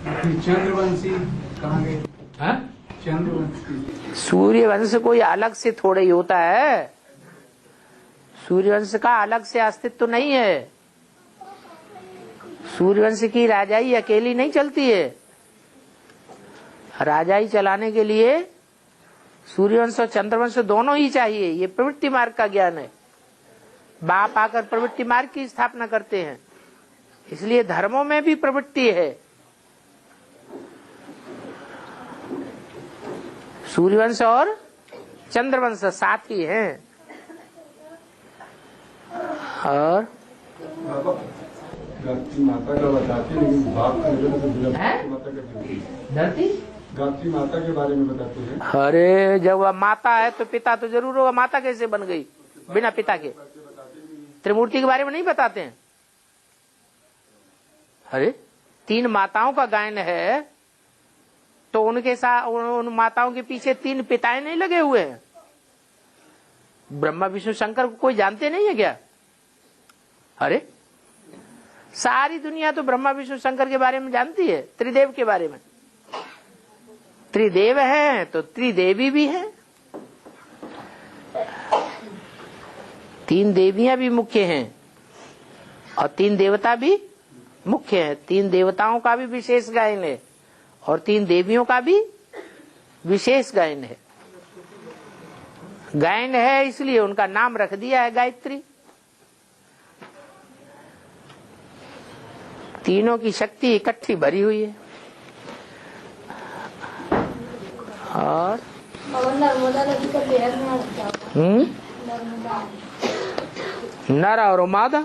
S2: फिर चंद्रवंशी कहाँ गए? चंद्रवंशी
S1: सूर्यवंश कोई अलग से थोड़ा ही होता है, सूर्यवंश का अलग से अस्तित्व तो नहीं है। सूर्यवंश की राजाई अकेली नहीं चलती है, राजाई चलाने के लिए सूर्यवंश और चंद्रवंश दोनों ही चाहिए। ये प्रवृत्ति मार्ग का ज्ञान है। बाप आकर प्रवृत्ति मार्ग की स्थापना करते हैं, इसलिए धर्मों में भी प्रवृत्ति है। सूर्यवंश और चंद्रवंश साथ ही हैं। और
S3: गायत्री माता का बताते हैं, लेकिन बाप
S1: धरती
S3: गायत्री माता के बारे में बताते हैं।
S1: अरे जब वह माता है तो पिता तो जरूर होगा, माता कैसे बन गई बिना पिता के? त्रिमूर्ति के बारे में नहीं बताते हैं? अरे 3 माताओं का गायन है, तो उनके साथ उन माताओं के पीछे 3 पिताएं नहीं लगे हुए हैं? ब्रह्मा विष्णु शंकर को कोई जानते नहीं है क्या? अरे सारी दुनिया तो ब्रह्मा विष्णु शंकर के बारे में जानती है, त्रिदेव के बारे में। त्रिदेव हैं तो त्रिदेवी भी हैं, 3 देवियां भी मुख्य हैं और 3 देवता भी मुख्य हैं। 3 देवताओं का भी विशेष गायन है और 3 देवियों का भी विशेष गायन है। गायन है इसलिए उनका नाम रख दिया है गायत्री। तीनों की शक्ति इकट्ठी भरी हुई है। और नर और मादा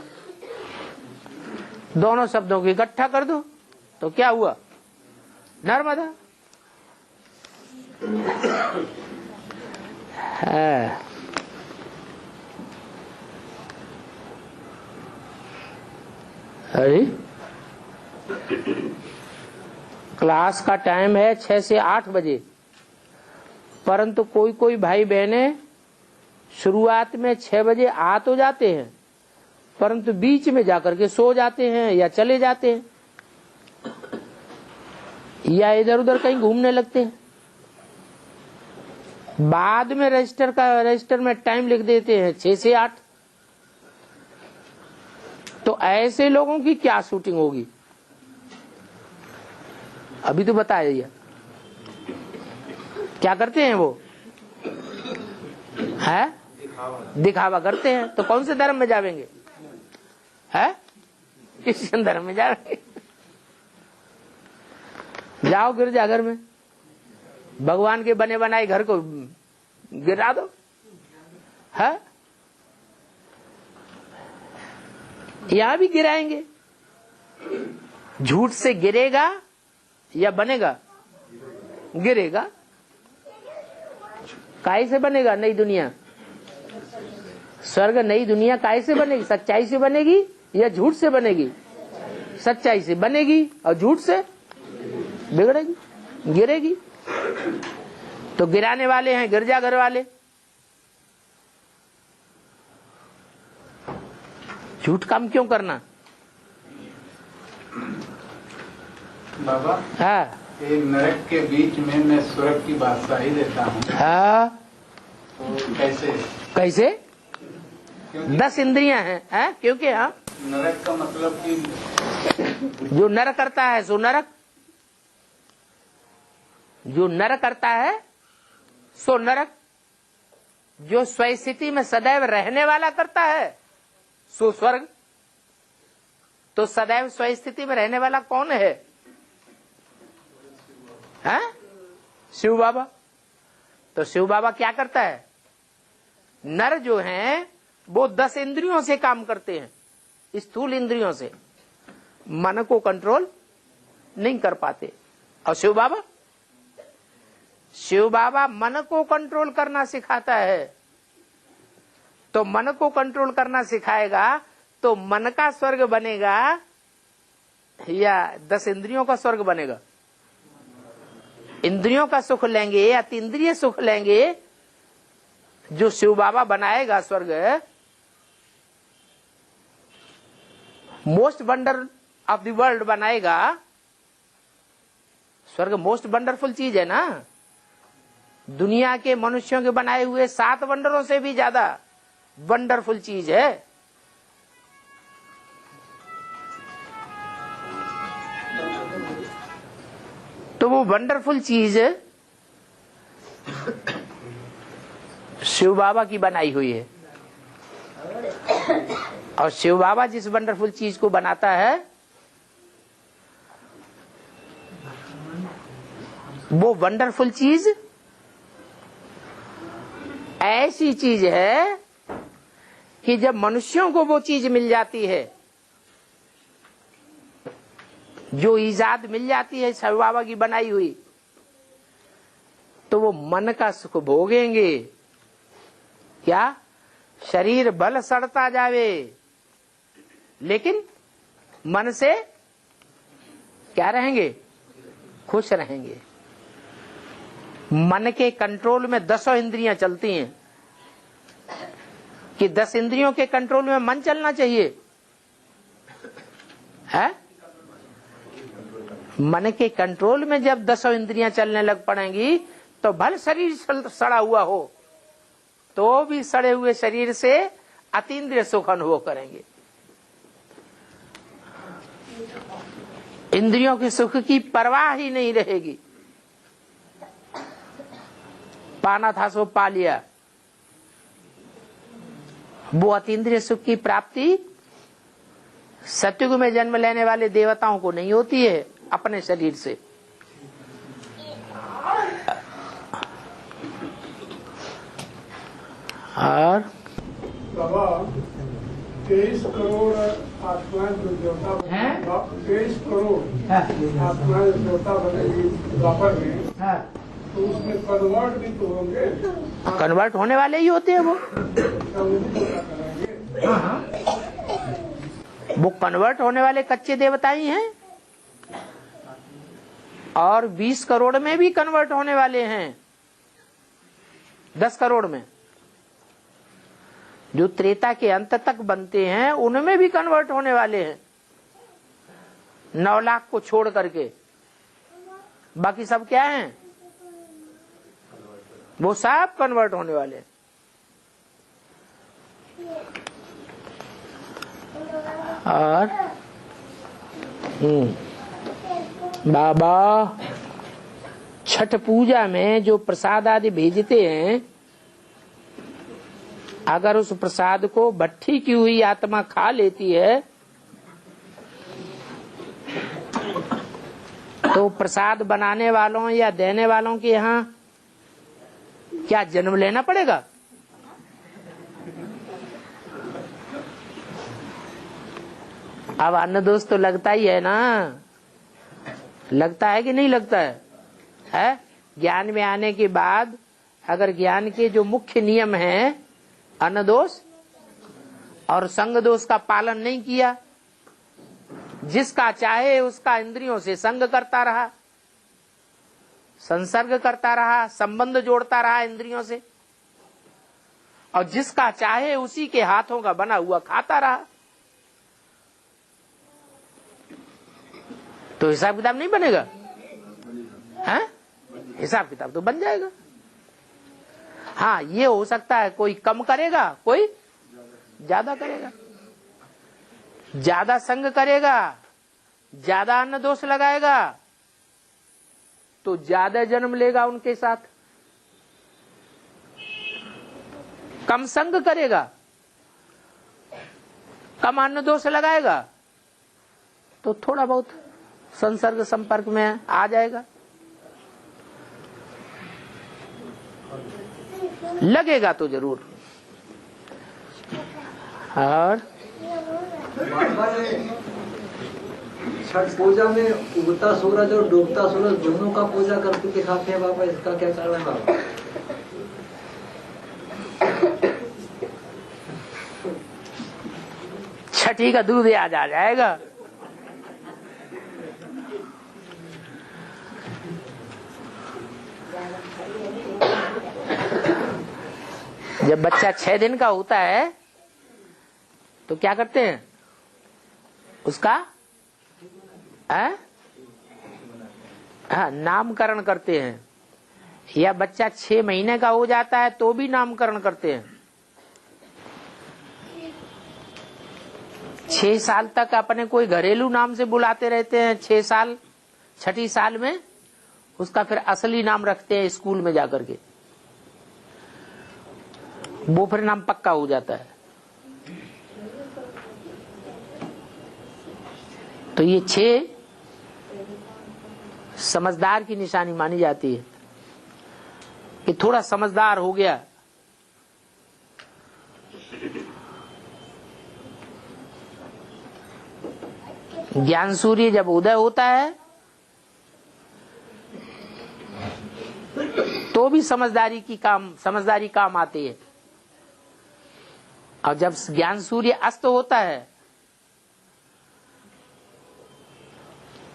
S1: दोनों शब्दों को इकट्ठा कर दो तो क्या हुआ? नर्मदा है। अरे क्लास का टाइम है 6 से 8 बजे, परंतु कोई कोई भाई बहने शुरुआत में 6 बजे आ तो जाते हैं, परंतु बीच में जाकर के सो जाते हैं या चले जाते हैं या इधर उधर कहीं घूमने लगते हैं। बाद में रजिस्टर में टाइम लिख देते हैं 6 से 8। तो ऐसे लोगों की क्या शूटिंग होगी? अभी तो बताइए क्या करते हैं वो? है दिखावा करते हैं। तो कौन से धर्म में जाएंगे? है क्रिश्चियन धर्म में जाएंगे। जाओ गिरजाघर में, भगवान के बने बनाए घर को गिरा दो। है यहां भी गिराएंगे। झूठ से गिरेगा या बनेगा? गिरेगा। काहे से बनेगा नई दुनिया? स्वर्ग नई दुनिया काहे से बनेगी? सच्चाई से बनेगी या झूठ से बनेगी? सच्चाई से बनेगी और झूठ से बिगड़ेगी, गिरेगी। तो गिराने वाले हैं गिरजाघर वाले। झूठ काम क्यों करना?
S2: बाबा
S1: हाँ
S2: एक नरक के बीच में मैं स्वर्ग की बादशाही देता हूँ,
S1: हाँ।
S2: तो कैसे?
S1: कैसे?
S2: क्योंकि
S1: 10 इंद्रियां हैं, हैं? क्योंकि हाँ
S2: नरक का मतलब कि
S1: जो नर करता है सो नरक, जो नर करता है सो नरक, जो स्वस्थिति में सदैव रहने वाला करता है सो स्वर्ग। तो सदैव स्वस्थिति में रहने वाला कौन है? हैं? शिव बाबा। तो शिव बाबा क्या करता है? नर जो हैं वो 10 इंद्रियों से काम करते हैं, स्थूल इंद्रियों से मन को कंट्रोल नहीं कर पाते। और शिव बाबा, शिव बाबा मन को कंट्रोल करना सिखाता है। तो मन को कंट्रोल करना सिखाएगा तो मन का स्वर्ग बनेगा या 10 इंद्रियों का स्वर्ग बनेगा? इंद्रियों का सुख लेंगे या अतीन्द्रिय सुख लेंगे? जो शिव बाबा बनाएगा स्वर्ग, most wonder of the world बनाएगा स्वर्ग। मोस्ट वंडरफुल चीज है ना, दुनिया के मनुष्यों के बनाए हुए 7 वंडरों से भी ज्यादा वंडरफुल चीज है। तो वो वंडरफुल चीज शिव बाबा की बनाई हुई है। और शिव बाबा जिस वंडरफुल चीज को बनाता है वो वंडरफुल चीज ऐसी चीज है कि जब मनुष्यों को वो चीज मिल जाती है, जो ईजाद मिल जाती है शिव बाबा की बनाई हुई, तो वो मन का सुख भोगेंगे। क्या? शरीर बल सड़ता जावे, लेकिन मन से क्या रहेंगे? खुश रहेंगे। मन के कंट्रोल में 10 इंद्रियां चलती हैं कि 10 इंद्रियों के कंट्रोल में मन चलना चाहिए, है? मन के कंट्रोल में जब 10 इंद्रियां चलने लग पड़ेंगी तो भले शरीर सड़ा हुआ हो तो भी सड़े हुए शरीर से अतीन्द्रिय सुख अनुभव करेंगे। इंद्रियों के सुख की परवाह ही नहीं रहेगी। पाना था सो पा लिया, वो अतीन्द्रिय सुख की प्राप्ति सत्युग में जन्म लेने वाले देवताओं को नहीं होती है अपने शरीर से। और
S4: बाबा 23 करोड़ आत्माएं जो देवता बनेगी, 23 करोड़ आत्माएं देवता बनेगी द्वापर में, तो उसमें कन्वर्ट भी तो होंगे।
S1: कन्वर्ट होने वाले ही होते हैं वो। वो कन्वर्ट होने वाले कच्चे देवता ही हैं। और 20 करोड़ में भी कन्वर्ट होने वाले हैं। 10 करोड़ में जो त्रेता के अंत तक बनते हैं उनमें भी कन्वर्ट होने वाले हैं। 9 लाख को छोड़ करके बाकी सब क्या हैं? वो सब कन्वर्ट होने वाले हैं। और बाबा छठ पूजा में जो प्रसाद आदि भेजते हैं, अगर उस प्रसाद को भट्ठी की हुई आत्मा खा लेती है तो प्रसाद बनाने वालों या देने वालों के यहाँ क्या जन्म लेना पड़ेगा? अब अन्न दोष तो लगता ही है ना, लगता है कि नहीं लगता है? ज्ञान में आने के बाद अगर ज्ञान के जो मुख्य नियम हैं अनदोष और संग दोष का पालन नहीं किया, जिसका चाहे उसका इंद्रियों से संग करता रहा, संसर्ग करता रहा, संबंध जोड़ता रहा इंद्रियों से, और जिसका चाहे उसी के हाथों का बना हुआ खाता रहा, तो हिसाब किताब नहीं बनेगा? हैं? हिसाब किताब तो बन जाएगा। हाँ, ये हो सकता है कोई कम करेगा, कोई ज्यादा करेगा। ज्यादा संग करेगा, ज्यादा अन्न दोष लगाएगा, तो ज्यादा जन्म लेगा उनके साथ। कम संग करेगा, कम अन्न दोष लगाएगा, तो थोड़ा बहुत संसर्ग संपर्क में आ जाएगा, लगेगा तो जरूर। और
S5: छठ पूजा में उगता सूरज और डूबता सूरज दोनों का पूजा करके दिखाते हैं बाबा, इसका क्या कारण है बाबा?
S1: छठी का दूध याद आ जाएगा। जब बच्चा 6 दिन का होता है तो क्या करते हैं? उसका नामकरण करते हैं। या बच्चा 6 महीने का हो जाता है तो भी नामकरण करते हैं। 6 साल तक अपने कोई घरेलू नाम से बुलाते रहते हैं। 6 साल, छठी साल में उसका फिर असली नाम रखते हैं स्कूल में जाकर के, वो फिर नाम पक्का हो जाता है। तो ये 6 समझदार की निशानी मानी जाती है कि थोड़ा समझदार हो गया। ज्ञान सूर्य जब उदय होता है तो भी समझदारी काम आती है, और जब ज्ञान सूर्य अस्त होता है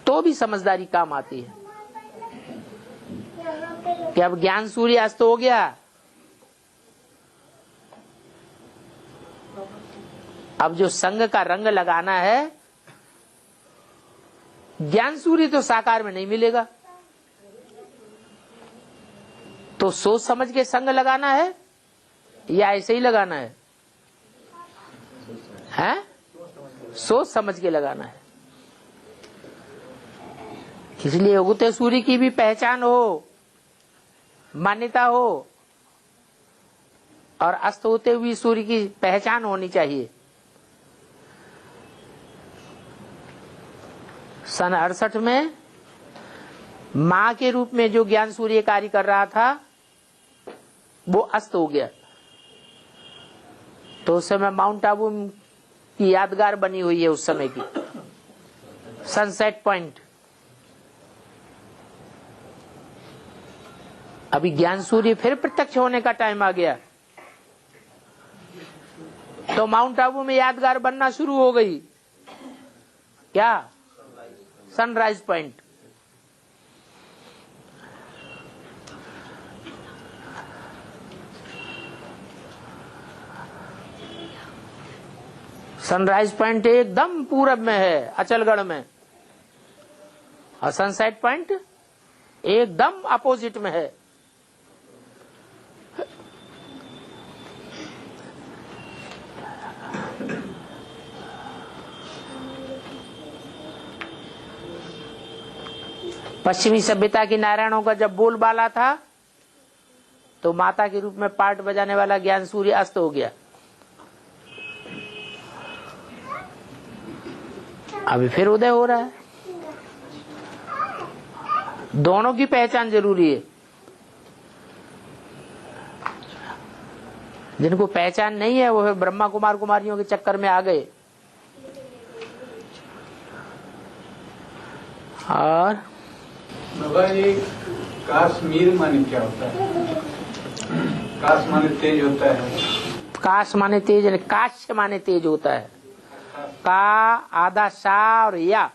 S1: तो भी समझदारी काम आती है कि अब ज्ञान सूर्य अस्त हो गया, अब जो संग का रंग लगाना है, ज्ञान सूर्य तो साकार में नहीं मिलेगा, तो सोच समझ के संग लगाना है या ऐसे ही लगाना है? हैं? सोच समझ के लगाना है। इसलिए उगते सूर्य की भी पहचान हो, मान्यता हो, और अस्त होते हुए सूर्य की पहचान होनी चाहिए। सन 68 में मां के रूप में जो ज्ञान सूर्य कार्य कर रहा था वो अस्त हो गया, तो उस समय माउंट आबू की यादगार बनी हुई है उस समय की, सनसेट पॉइंट। अभी ज्ञान सूर्य फिर प्रत्यक्ष होने का टाइम आ गया, तो माउंट आबू में यादगार बनना शुरू हो गई। क्या? Sunrise point. सनराइज पॉइंट एकदम पूरब में है, अचलगढ़ में, और सनसेट पॉइंट एकदम अपोजिट में है। पश्चिमी सभ्यता की नारायणों का जब बोलबाला था तो माता के रूप में पार्ट बजाने वाला ज्ञान सूर्य अस्त हो गया। अभी फिर उदय हो रहा है। दोनों की पहचान जरूरी है। जिनको पहचान नहीं है वो फिर ब्रह्मा कुमार कुमारियों के चक्कर में आ गए। और
S2: बाबा ये कश्मीर माने क्या होता है? काश माने तेज होता है।
S1: काश माने तेज, काश्य माने तेज होता है। का आधा सा और या,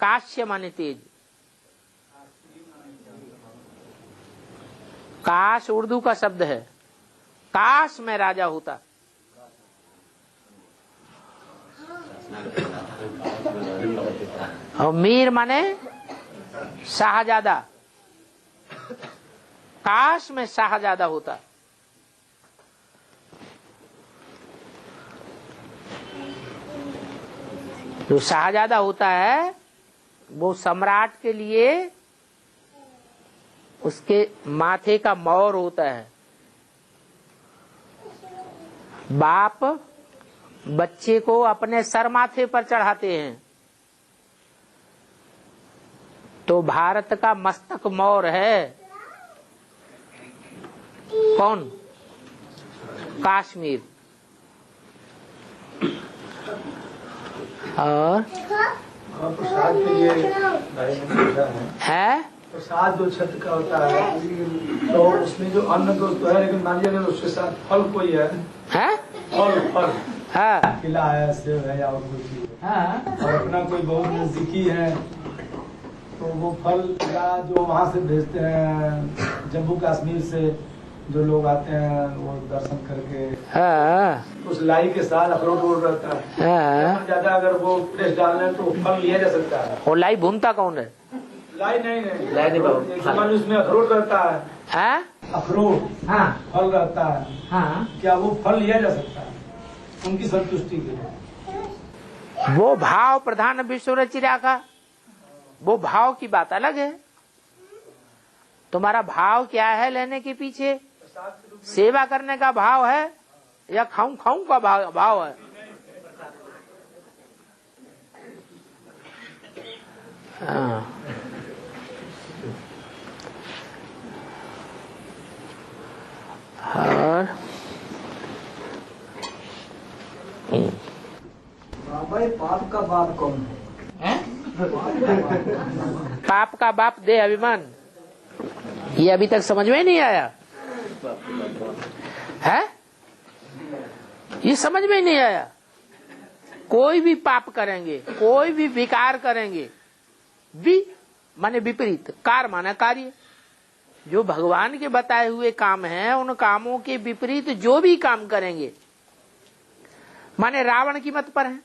S1: काश्य माने तेज। काश उर्दू का शब्द है। काश मैं राजा होता। और मीर माने शाहजादा। काश मैं शाहजादा होता। जो शाहजादा होता है वो सम्राट के लिए उसके माथे का मौर होता है। बाप बच्चे को अपने सर माथे पर चढ़ाते हैं तो भारत का मस्तक मौर है कौन? कश्मीर। और
S5: प्रसाद के लिए
S1: है
S5: प्रसाद जो छठ का होता है तो उसमें जो अन्न तो है, लेकिन मान लीजिए उसके साथ फल कोई है, फल
S1: हाँ
S5: केला है, सेब है या और कोई चीज है,
S1: हाँ
S5: और अपना कोई बहुत नजदीकी है तो वो फल या जो वहाँ से भेजते हैं जम्मू कश्मीर से जो लोग आते हैं वो दर्शन करके,
S1: हाँ
S5: उस लाई के साथ अखरोट वोट रहता है।
S1: हाँ।
S5: ज्यादा अगर वो प्रेस डालने तो फल लिया जा सकता है।
S1: और लाई भूनता कौन है?
S5: लाई नहीं उसमें अखरोट रहता है।
S1: हाँ
S5: अखरोट
S1: हाँ
S5: फल रहता है,
S1: हाँ।
S5: क्या वो फल लिया जा सकता है उनकी संतुष्टि के लिए?
S1: वो भाव प्रधान विश्व रचिरा का, वो भाव की बात अलग है। तुम्हारा भाव क्या है लेने के पीछे? सेवा करने का भाव है या खाऊं खाऊं का भाव है? हाँ। और
S5: भाई पाप का बाप कौन है?
S1: पाप का बाप देह अभिमान। ये अभी तक समझ में नहीं आया है? ये समझ में नहीं आया। कोई भी पाप करेंगे, कोई भी विकार करेंगे, भी माने विपरीत, कार माने कार्य, जो भगवान के बताए हुए काम हैं उन कामों के विपरीत जो भी काम करेंगे, माने रावण की मत पर है,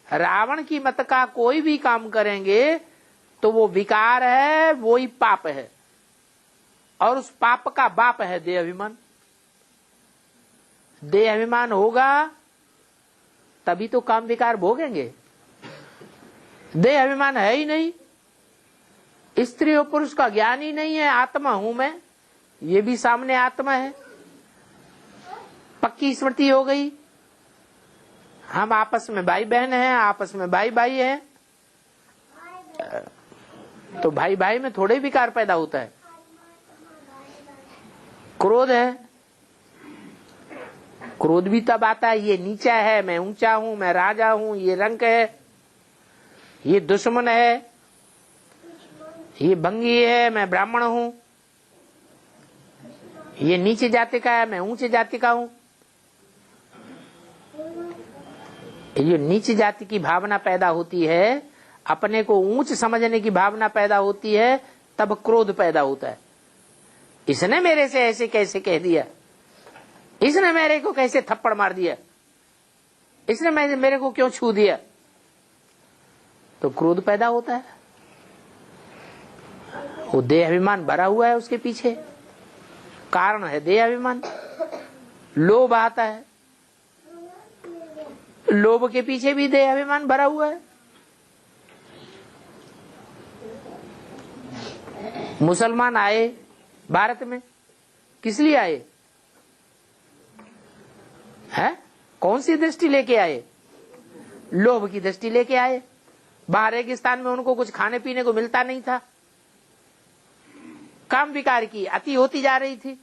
S1: रावण की मत का कोई भी काम करेंगे तो वो विकार है, वो ही पाप है। और उस पाप का बाप है देह अभिमान। देह अभिमान होगा तभी तो काम विकार भोगेंगे। देह अभिमान है ही नहीं, स्त्री और पुरुष का ज्ञान ही नहीं है। आत्मा हूं मैं, ये भी सामने आत्मा है, पक्की स्मृति हो गई। हम आपस में भाई बहन हैं, आपस में भाई भाई हैं, तो भाई भाई में थोड़े विकार पैदा होता है। क्रोध है, क्रोध भी तब आता है ये नीचा है, मैं ऊंचा हूं, मैं राजा हूं, ये रंक है, ये दुश्मन है, ये भंगी है, मैं ब्राह्मण हूं, ये नीचे जाति का है, मैं ऊंचे जाति का हूं। ये नीचे जाति की भावना पैदा होती है, अपने को ऊंच समझने की भावना पैदा होती है, तब क्रोध पैदा होता है। इसने मेरे से ऐसे कैसे कह दिया, इसने मेरे को कैसे थप्पड़ मार दिया, इसने मेरे को क्यों छू दिया, तो क्रोध पैदा होता है। वो देह अभिमान भरा हुआ है उसके पीछे, कारण है देह अभिमान। लोभ आता है, लोभ के पीछे भी देह अभिमान भरा हुआ है। मुसलमान आए भारत में, किस लिए आए हैं? कौन सी दृष्टि लेके आए? लोभ की दृष्टि लेके आए। बाहर रेगिस्तान में उनको कुछ खाने पीने को मिलता नहीं था, काम विकार की अति होती जा रही थी।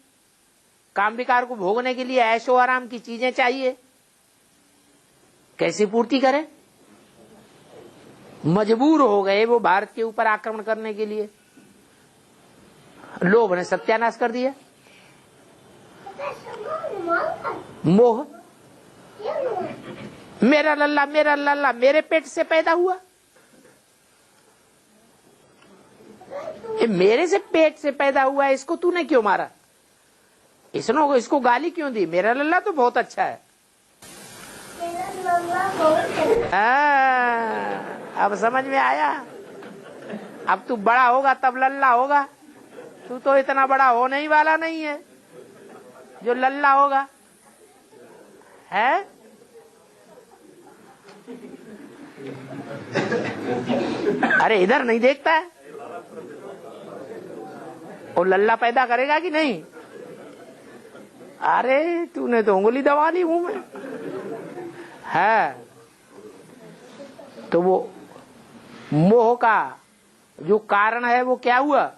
S1: काम विकार को भोगने के लिए ऐशो आराम की चीजें चाहिए, कैसे पूर्ति करें? मजबूर हो गए वो भारत के ऊपर आक्रमण करने के लिए। लोभ ने सत्यानाश कर दिया। मोह। मेरा लल्ला मेरे पेट से पैदा हुआ, ये मेरे से पेट से पैदा हुआ, इसको तूने क्यों मारा? इसको गाली क्यों दी? मेरा लल्ला तो बहुत अच्छा है। अब समझ में आया? अब तू बड़ा होगा तब लल्ला होगा। तू तो इतना बड़ा होने ही वाला नहीं है जो लल्ला होगा, है? अरे इधर नहीं देखता है, वो लल्ला पैदा करेगा कि नहीं? अरे तूने तो उंगली दबा ली मुंह में, है? तो वो मोह का जो कारण है वो क्या हुआ?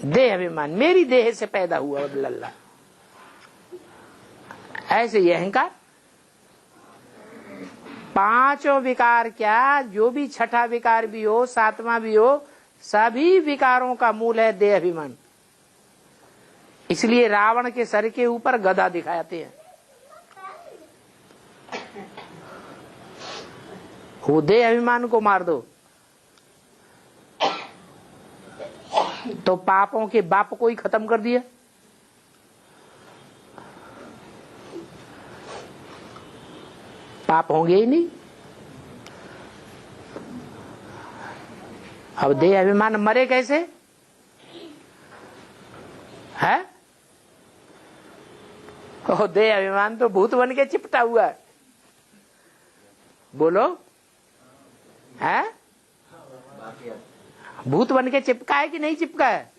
S1: देह अभिमान, मेरी देह से पैदा हुआ लल्ला। ऐसे ये अहंकार। पांचों विकार क्या, जो भी छठा विकार भी हो, सातवां भी हो, सभी विकारों का मूल है देह अभिमान। इसलिए रावण के सर के ऊपर गदा दिखाते हैं। वो देह अभिमान को मार दो तो पापों के बाप को ही खत्म कर दिया। पाप होंगे ही नहीं। अब देह अभिमान मरे कैसे है? ओ देह अभिमान तो भूत बन के चिपटा हुआ है। बोलो, है? भूत बन के चिपका है कि नहीं चिपका है?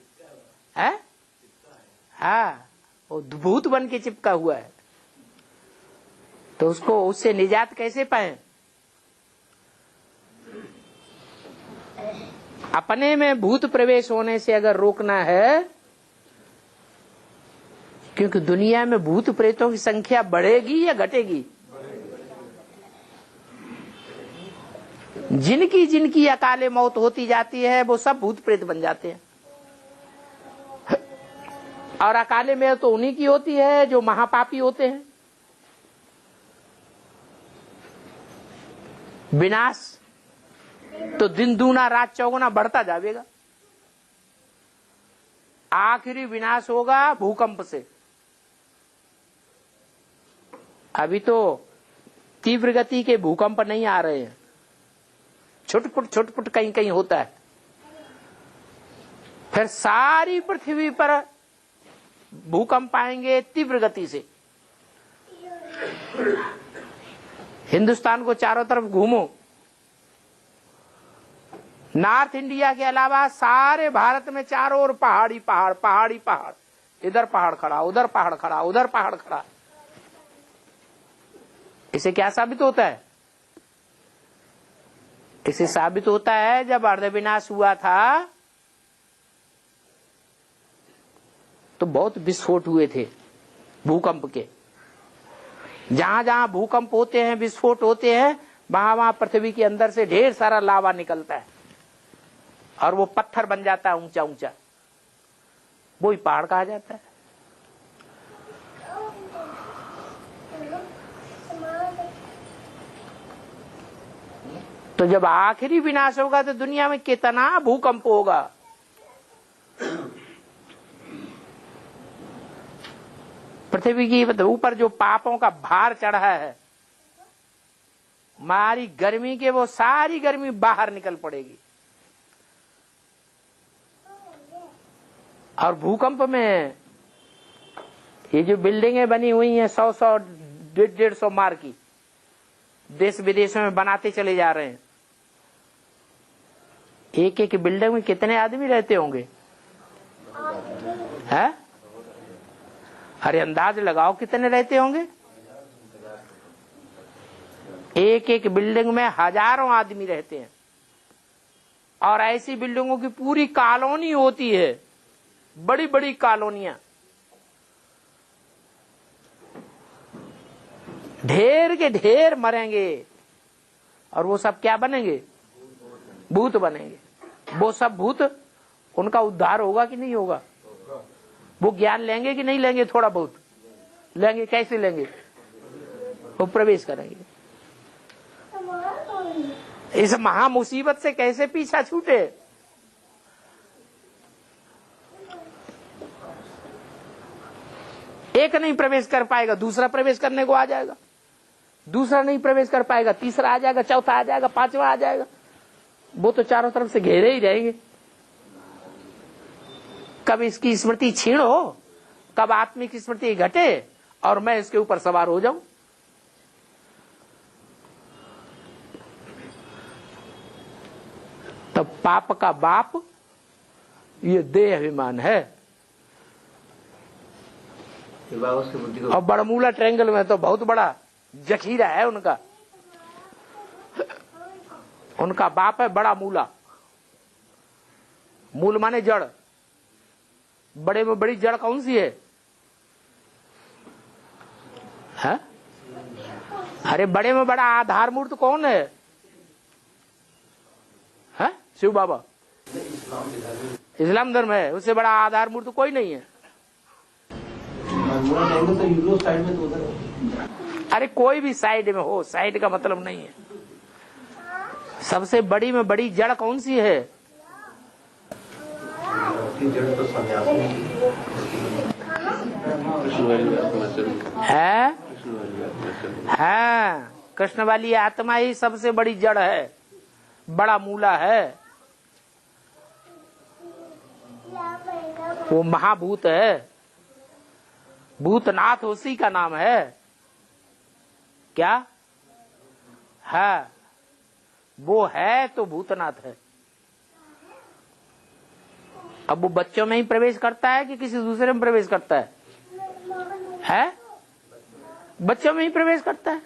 S1: है? हाँ, वो भूत बन के चिपका हुआ है। तो उसको, उससे निजात कैसे पाए? अपने में भूत प्रवेश होने से अगर रोकना है, क्योंकि दुनिया में भूत प्रेतों की संख्या बढ़ेगी या घटेगी? जिनकी जिनकी अकाले मौत होती जाती है वो सब भूत प्रेत बन जाते हैं। और अकाले में तो उन्हीं की होती है जो महापापी होते हैं। विनाश तो दिन दूना रात चौगुना बढ़ता जाएगा। आखिरी विनाश होगा भूकंप से। अभी तो तीव्र गति के भूकंप नहीं आ रहे हैं, छुटपुट कहीं कहीं होता है। फिर सारी पृथ्वी पर भूकंप आएंगे तीव्र गति से। हिंदुस्तान को चारों तरफ घूमो, नॉर्थ इंडिया के अलावा सारे भारत में चारों ओर पहाड़ी पहाड़, पहाड़ी पहाड़, इधर पहाड़ खड़ा, उधर पहाड़ खड़ा, उधर पहाड़ खड़ा। इसे क्या साबित होता है? इसे साबित होता है जब अर्धविनाश हुआ था तो बहुत विस्फोट हुए थे भूकंप के। जहां जहां भूकंप होते हैं, विस्फोट होते हैं, वहां वहां पृथ्वी के अंदर से ढेर सारा लावा निकलता है और वो पत्थर बन जाता है ऊंचा ऊंचा, वो ही पहाड़ कहा जाता है। तो जब आखिरी विनाश होगा तो दुनिया में कितना भूकंप होगा। पृथ्वी की ऊपर जो पापों का भार चढ़ा है, हमारी गर्मी के वो सारी गर्मी बाहर निकल पड़ेगी। और भूकंप में ये जो बिल्डिंगें बनी हुई हैं 100-100, 150-150 मार की, देश विदेशों में बनाते चले जा रहे हैं। एक एक बिल्डिंग में कितने आदमी रहते होंगे? है? अरे अंदाज लगाओ कितने रहते होंगे? एक एक बिल्डिंग में हजारों आदमी रहते हैं। और ऐसी बिल्डिंगों की पूरी कॉलोनी होती है, बड़ी बड़ी कॉलोनियां। ढेर के ढेर मरेंगे और वो सब क्या बनेंगे? भूत बनेंगे। वो सब भूत, उनका उद्धार होगा कि नहीं होगा? वो ज्ञान लेंगे कि नहीं लेंगे? थोड़ा बहुत लेंगे। कैसे लेंगे? वो प्रवेश करेंगे। इस महा मुसीबत से कैसे पीछा छूटे? एक नहीं प्रवेश कर पाएगा, दूसरा प्रवेश करने को आ जाएगा, दूसरा नहीं प्रवेश कर पाएगा, तीसरा आ जाएगा, चौथा आ जाएगा, पांचवा आ जाएगा। वो तो चारों तरफ से घेरे ही रहेंगे। कब इसकी स्मृति क्षीण हो, कब आत्मिक स्मृति घटे और मैं इसके ऊपर सवार हो जाऊं। तब पाप का बाप ये देह अभिमान है। और बड़मूला ट्रायंगल में तो बहुत बड़ा जखीरा है उनका। उनका बाप है बड़ा मूला। मूल माने जड़। बड़े में बड़ी जड़ कौन सी है? अरे बड़े में बड़ा आधार मूर्त कौन है? शिव बाबा। इस्लाम धर्म है, उससे बड़ा आधार मूर्त कोई नहीं है। अरे कोई भी साइड में हो, साइड का मतलब नहीं है। सबसे बड़ी में बड़ी जड़ कौन सी है?
S3: जड़ तो
S1: है कृष्ण वाली आत्मा ही सबसे बड़ी जड़ है, बड़ा मूला है। वो महाभूत है, भूतनाथ उसी का नाम है। क्या है? वो है तो भूतनाथ है। अब वो बच्चों में ही प्रवेश करता है कि किसी दूसरे में प्रवेश करता है? बच्चों में ही प्रवेश करता है।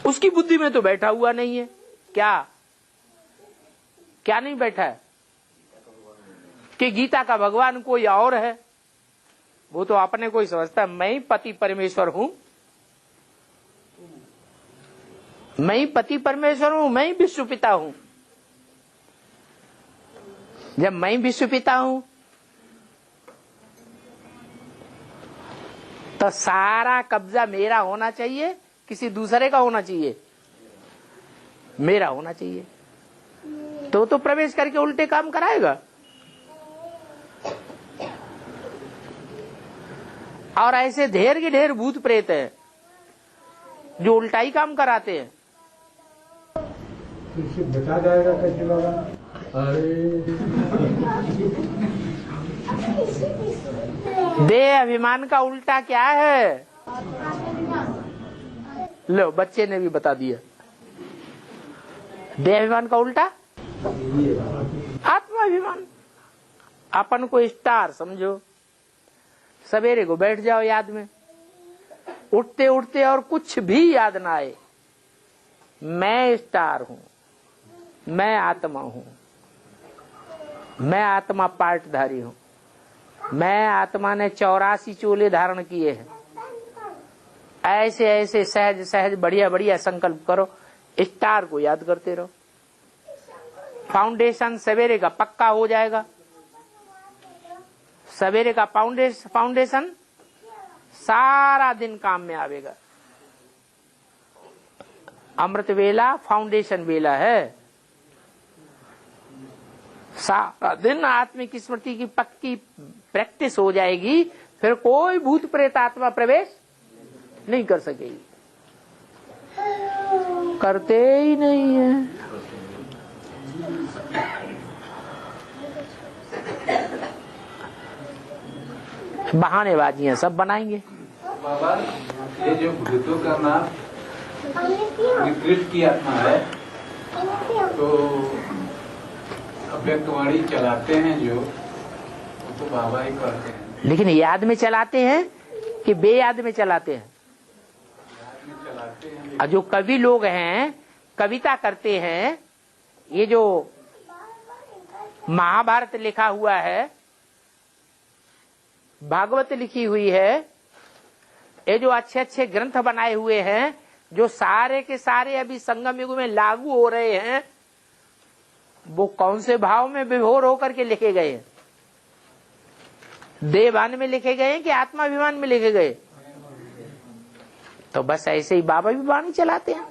S1: उसकी बुद्धि में तो बैठा हुआ नहीं है। क्या क्या नहीं बैठा है? कि गीता का भगवान कोई और है। वो तो अपने को ही समझता है मैं ही पति परमेश्वर हूं, मैं ही पति परमेश्वर हूं, मैं ही विश्व पिता हूं। जब मैं ही विश्व पिता हूं तो सारा कब्जा मेरा होना चाहिए, किसी दूसरे का होना चाहिए? मेरा होना चाहिए। तो प्रवेश करके उल्टे काम कराएगा। और ऐसे ढेर के ढेर भूत प्रेत है जो उल्टा ही काम कराते हैं।
S2: इससे बचा जाएगा कैसे बाबा?
S1: देह अभिमान का उल्टा क्या है? लो बच्चे ने भी बता दिया। देह अभिमान का उल्टा आत्माभिमान। अपन को स्टार समझो। सवेरे को बैठ जाओ याद में, उठते उठते और कुछ भी याद ना आए, मैं स्टार हूं, मैं आत्मा हूं, मैं आत्मा पार्टधारी हूं, मैं आत्मा ने 84 चोले धारण किए हैं। ऐसे ऐसे सहज सहज बढ़िया बढ़िया संकल्प करो, स्टार को याद करते रहो। फाउंडेशन सवेरे का पक्का हो जाएगा। सवेरे का फाउंडेशन सारा दिन काम में आवेगा। अमृत वेला फाउंडेशन वेला है। सारा दिन आत्मिक स्मृति की पक्की प्रैक्टिस हो जाएगी, फिर कोई भूत प्रेत आत्मा प्रवेश नहीं कर सकेगी। करते ही नहीं है। बहानेबाजियां सब बनाएंगे।
S2: बाबा ये जो भूतों का नाम निकृष्ट की आत्मा है, तो अव्यक्तवाणी चलाते हैं जो, वो तो बाबा ही करते हैं।
S1: लेकिन याद में चलाते हैं कि बेयाद में चलाते हैं?
S2: याद में चलाते हैं।
S1: और जो कवि लोग हैं, कविता करते हैं, ये जो महाभारत लिखा हुआ है, भागवत लिखी हुई है, ये जो अच्छे अच्छे ग्रंथ बनाए हुए हैं, जो सारे के सारे अभी संगम युग में लागू हो रहे हैं, वो कौन से भाव में विभोर होकर के लिखे गए हैं? देवान में लिखे गए हैं कि आत्माभिमान में लिखे गए? तो बस ऐसे ही बाबा भी वाणी चलाते हैं,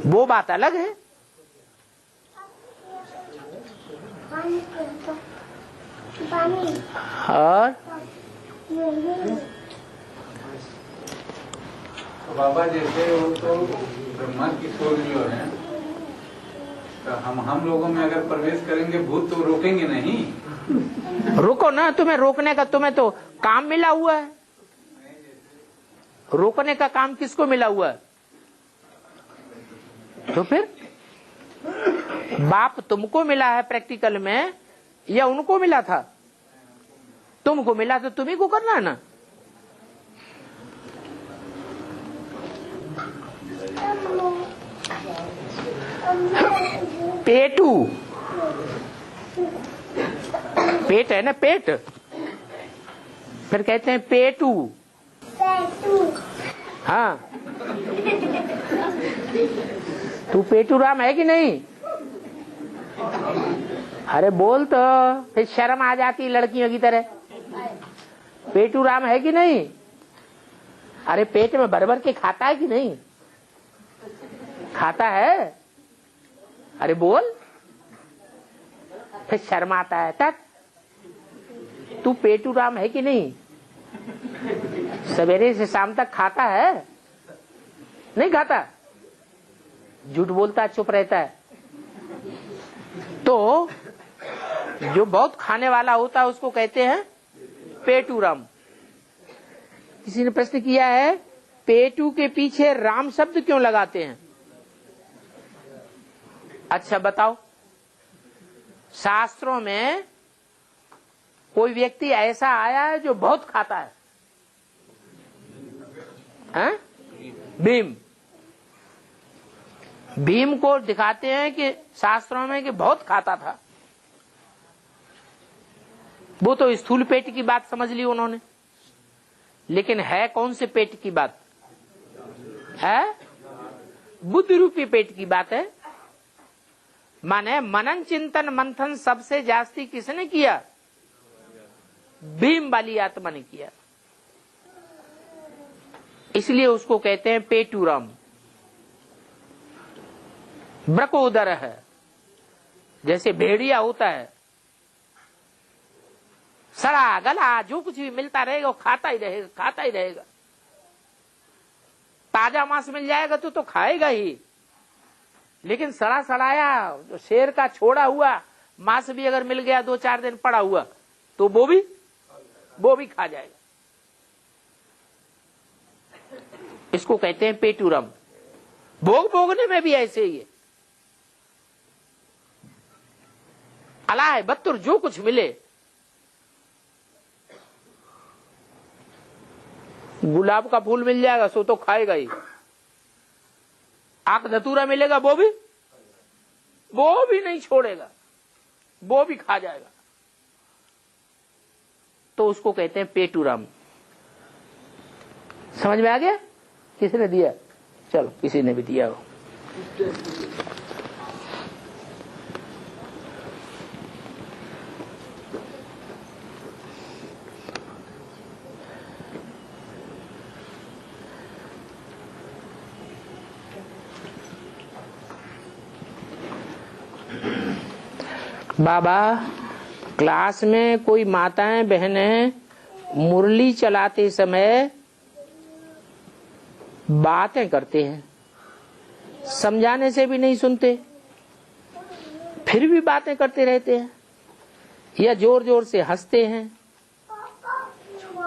S1: वो बात अलग है। और
S2: बाबा जैसे वो तो ब्रह्मा की सोच जो है, तो हम लोगों में अगर प्रवेश करेंगे भूत तो रोकेंगे नहीं।
S1: रुको ना, तुम्हें रोकने का तुम्हें तो काम मिला हुआ है। रोकने का काम किसको मिला हुआ है? तो फिर बाप तुमको मिला है प्रैक्टिकल में या उनको मिला था? तुमको मिला तो तुम्ही को करना है ना। पेटू, पेट है ना, पेट, फिर कहते हैं पेटू। हाँ, तू पेटू राम है कि नहीं? अरे बोल तो, फिर शर्म आ जाती लड़कियों की तरह। पेटू राम है कि नहीं? अरे पेट में भर भर के खाता है कि नहीं? खाता है? अरे बोल, फिर शर्म आता है। तक तू पेटू राम है कि नहीं? सवेरे से शाम तक खाता है? नहीं खाता, झूठ बोलता है, चुप रहता है। तो जो बहुत खाने वाला होता है उसको कहते हैं पेटू राम। किसी ने प्रश्न किया है, पेटू के पीछे राम शब्द क्यों लगाते हैं? अच्छा बताओ, शास्त्रों में कोई व्यक्ति ऐसा आया है जो बहुत खाता है? हैं? भीम। भीम को दिखाते हैं कि शास्त्रों में कि बहुत खाता था। वो तो स्थूल पेट की बात समझ ली उन्होंने, लेकिन है कौन से पेट की बात है? बुद्ध रूपी पेट की बात है। माने मनन चिंतन मंथन सबसे जास्ती किसने किया? भीम वाली आत्मा ने किया। इसलिए उसको कहते हैं पेटूराम। ब्रकोदर है, जैसे भेड़िया होता है, सड़ा गला जो कुछ भी मिलता रहेगा वो खाता ही रहेगा, खाता ही रहेगा। ताजा मांस मिल जाएगा तो खाएगा ही, लेकिन सड़ा सड़ाया जो शेर का छोड़ा हुआ मांस भी अगर मिल गया 2-4 दिन पड़ा हुआ तो वो भी खा जाएगा। इसको कहते हैं पेटूरम। भोग भोगने में भी ऐसे ही है। अलाय बत्तुर जो कुछ मिले, गुलाब का फूल मिल जाएगा सो तो खाएगा ही। आक धतूरा मिलेगा वो भी नहीं छोड़ेगा, वो भी खा जाएगा। तो उसको कहते हैं पेटूराम। समझ में आ गया? किसने दिया? चलो किसी ने भी दिया हो। बाबा, क्लास में कोई माताएं बहनें मुरली चलाते समय बातें करते हैं, समझाने से भी नहीं सुनते, फिर भी बातें करते रहते हैं या जोर जोर से हंसते हैं।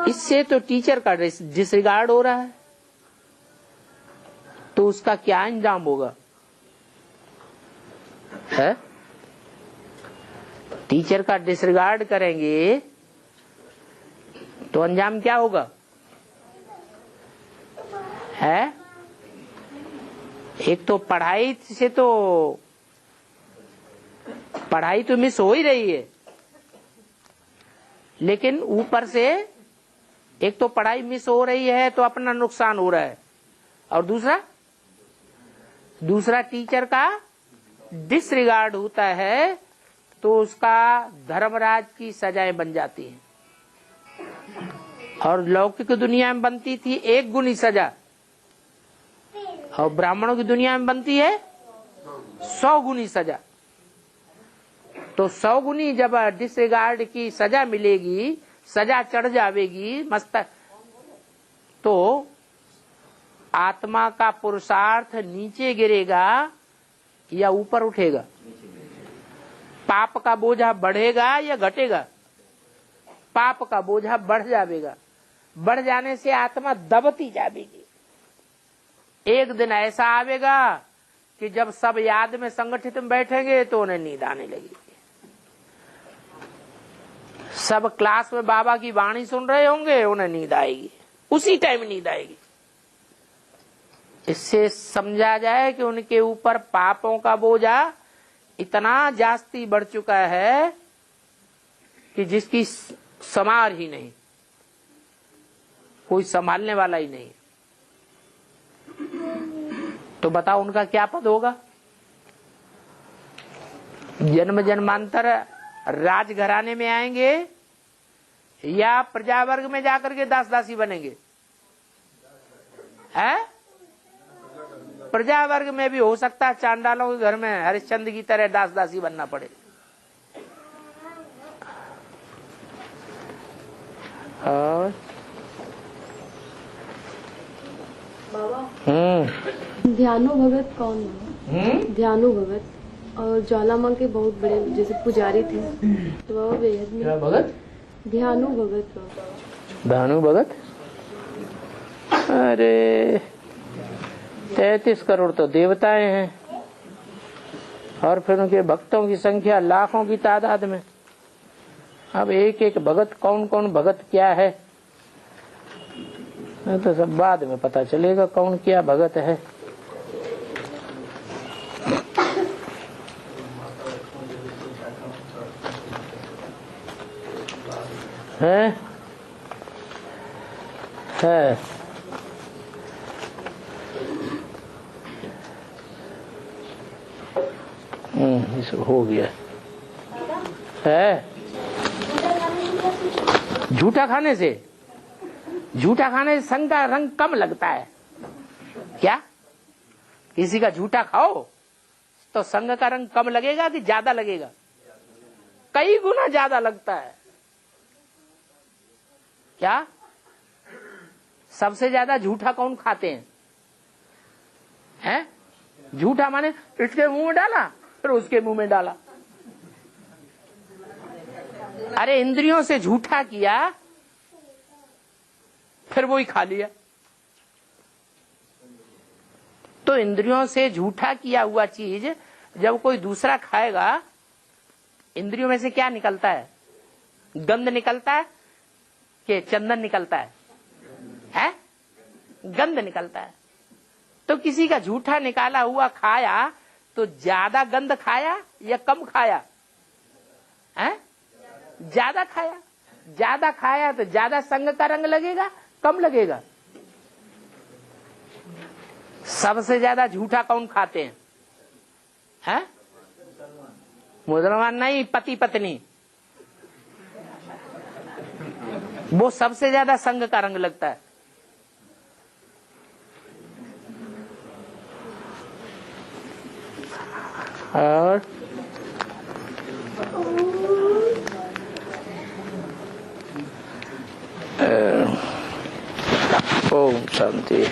S1: इससे तो टीचर का डिसरिगार्ड हो रहा है। तो उसका क्या अंजाम होगा? है? टीचर का डिसरिगार्ड करेंगे तो अंजाम क्या होगा? है? एक तो पढ़ाई तो मिस हो ही रही है, लेकिन ऊपर से एक तो पढ़ाई मिस हो रही है तो अपना नुकसान हो रहा है, और दूसरा टीचर का डिसरिगार्ड होता है तो उसका धर्मराज की सजाएं बन जाती हैं। और लौकिक दुनिया में बनती थी 1 गुनी सजा, और ब्राह्मणों की दुनिया में बनती है 100 गुनी सजा। तो 100 गुनी जब डिसरिगार्ड की सजा मिलेगी, सजा चढ़ जावेगी मस्तक, तो आत्मा का पुरुषार्थ नीचे गिरेगा या ऊपर उठेगा? पाप का बोझा बढ़ेगा या घटेगा? पाप का बोझा बढ़ जाएगा। बढ़ जाने से आत्मा दबती जाएगी। एक दिन ऐसा आवेगा कि जब सब याद में संगठित में बैठेंगे तो उन्हें नींद आने लगेगी। सब क्लास में बाबा की वाणी सुन रहे होंगे, उन्हें नींद आएगी, उसी टाइम नींद आएगी। इससे समझा जाए कि उनके ऊपर पापों का बोझा इतना जास्ती बढ़ चुका है कि जिसकी समार ही नहीं, कोई संभालने वाला ही नहीं। तो बताओ उनका क्या पद होगा? जन्म जन्मांतर राजघराने में आएंगे या प्रजा वर्ग में जाकर के दास दासी बनेंगे? है प्रजा वर्ग में भी हो सकता है चांडालों के घर में हरिश्चंद्र की तरह दास दासी बनना पड़े। और
S6: बाबा ध्यानु भगत कौन है? ध्यानु भगत और ज्वाला माँ के बहुत बड़े जैसे पुजारी थे, तो बाबा बेहद में क्या
S1: भगत?
S6: ध्यानु भगत।
S1: ध्यानु भगत? अरे 33 करोड़ तो देवताएं हैं, और फिर उनके भक्तों की संख्या लाखों की तादाद में। अब एक एक भगत कौन कौन भगत क्या है तो सब बाद में पता चलेगा कौन क्या भगत है। है इस हो गया है। झूठा खाने से संग का रंग कम लगता है क्या? किसी का झूठा खाओ तो संग का रंग कम लगेगा कि ज्यादा लगेगा? कई गुना ज्यादा लगता है। क्या सबसे ज्यादा झूठा कौन खाते हैं? झूठा माने इसके मुंह में डाला फिर उसके मुंह में डाला। अरे इंद्रियों से झूठा किया फिर वो ही खा लिया। तो इंद्रियों से झूठा किया हुआ चीज जब कोई दूसरा खाएगा, इंद्रियों में से क्या निकलता है? गंध निकलता है कि चंदन निकलता है? गंध निकलता है। तो किसी का झूठा निकाला हुआ खाया तो ज्यादा गंध खाया या कम खाया? ज्यादा खाया। ज्यादा खाया तो ज्यादा संग का रंग लगेगा कम लगेगा? सबसे ज्यादा झूठा कौन खाते हैं? मुसलमान नहीं, पति पत्नी। वो सबसे ज्यादा संग का रंग लगता है। और ओम शांति।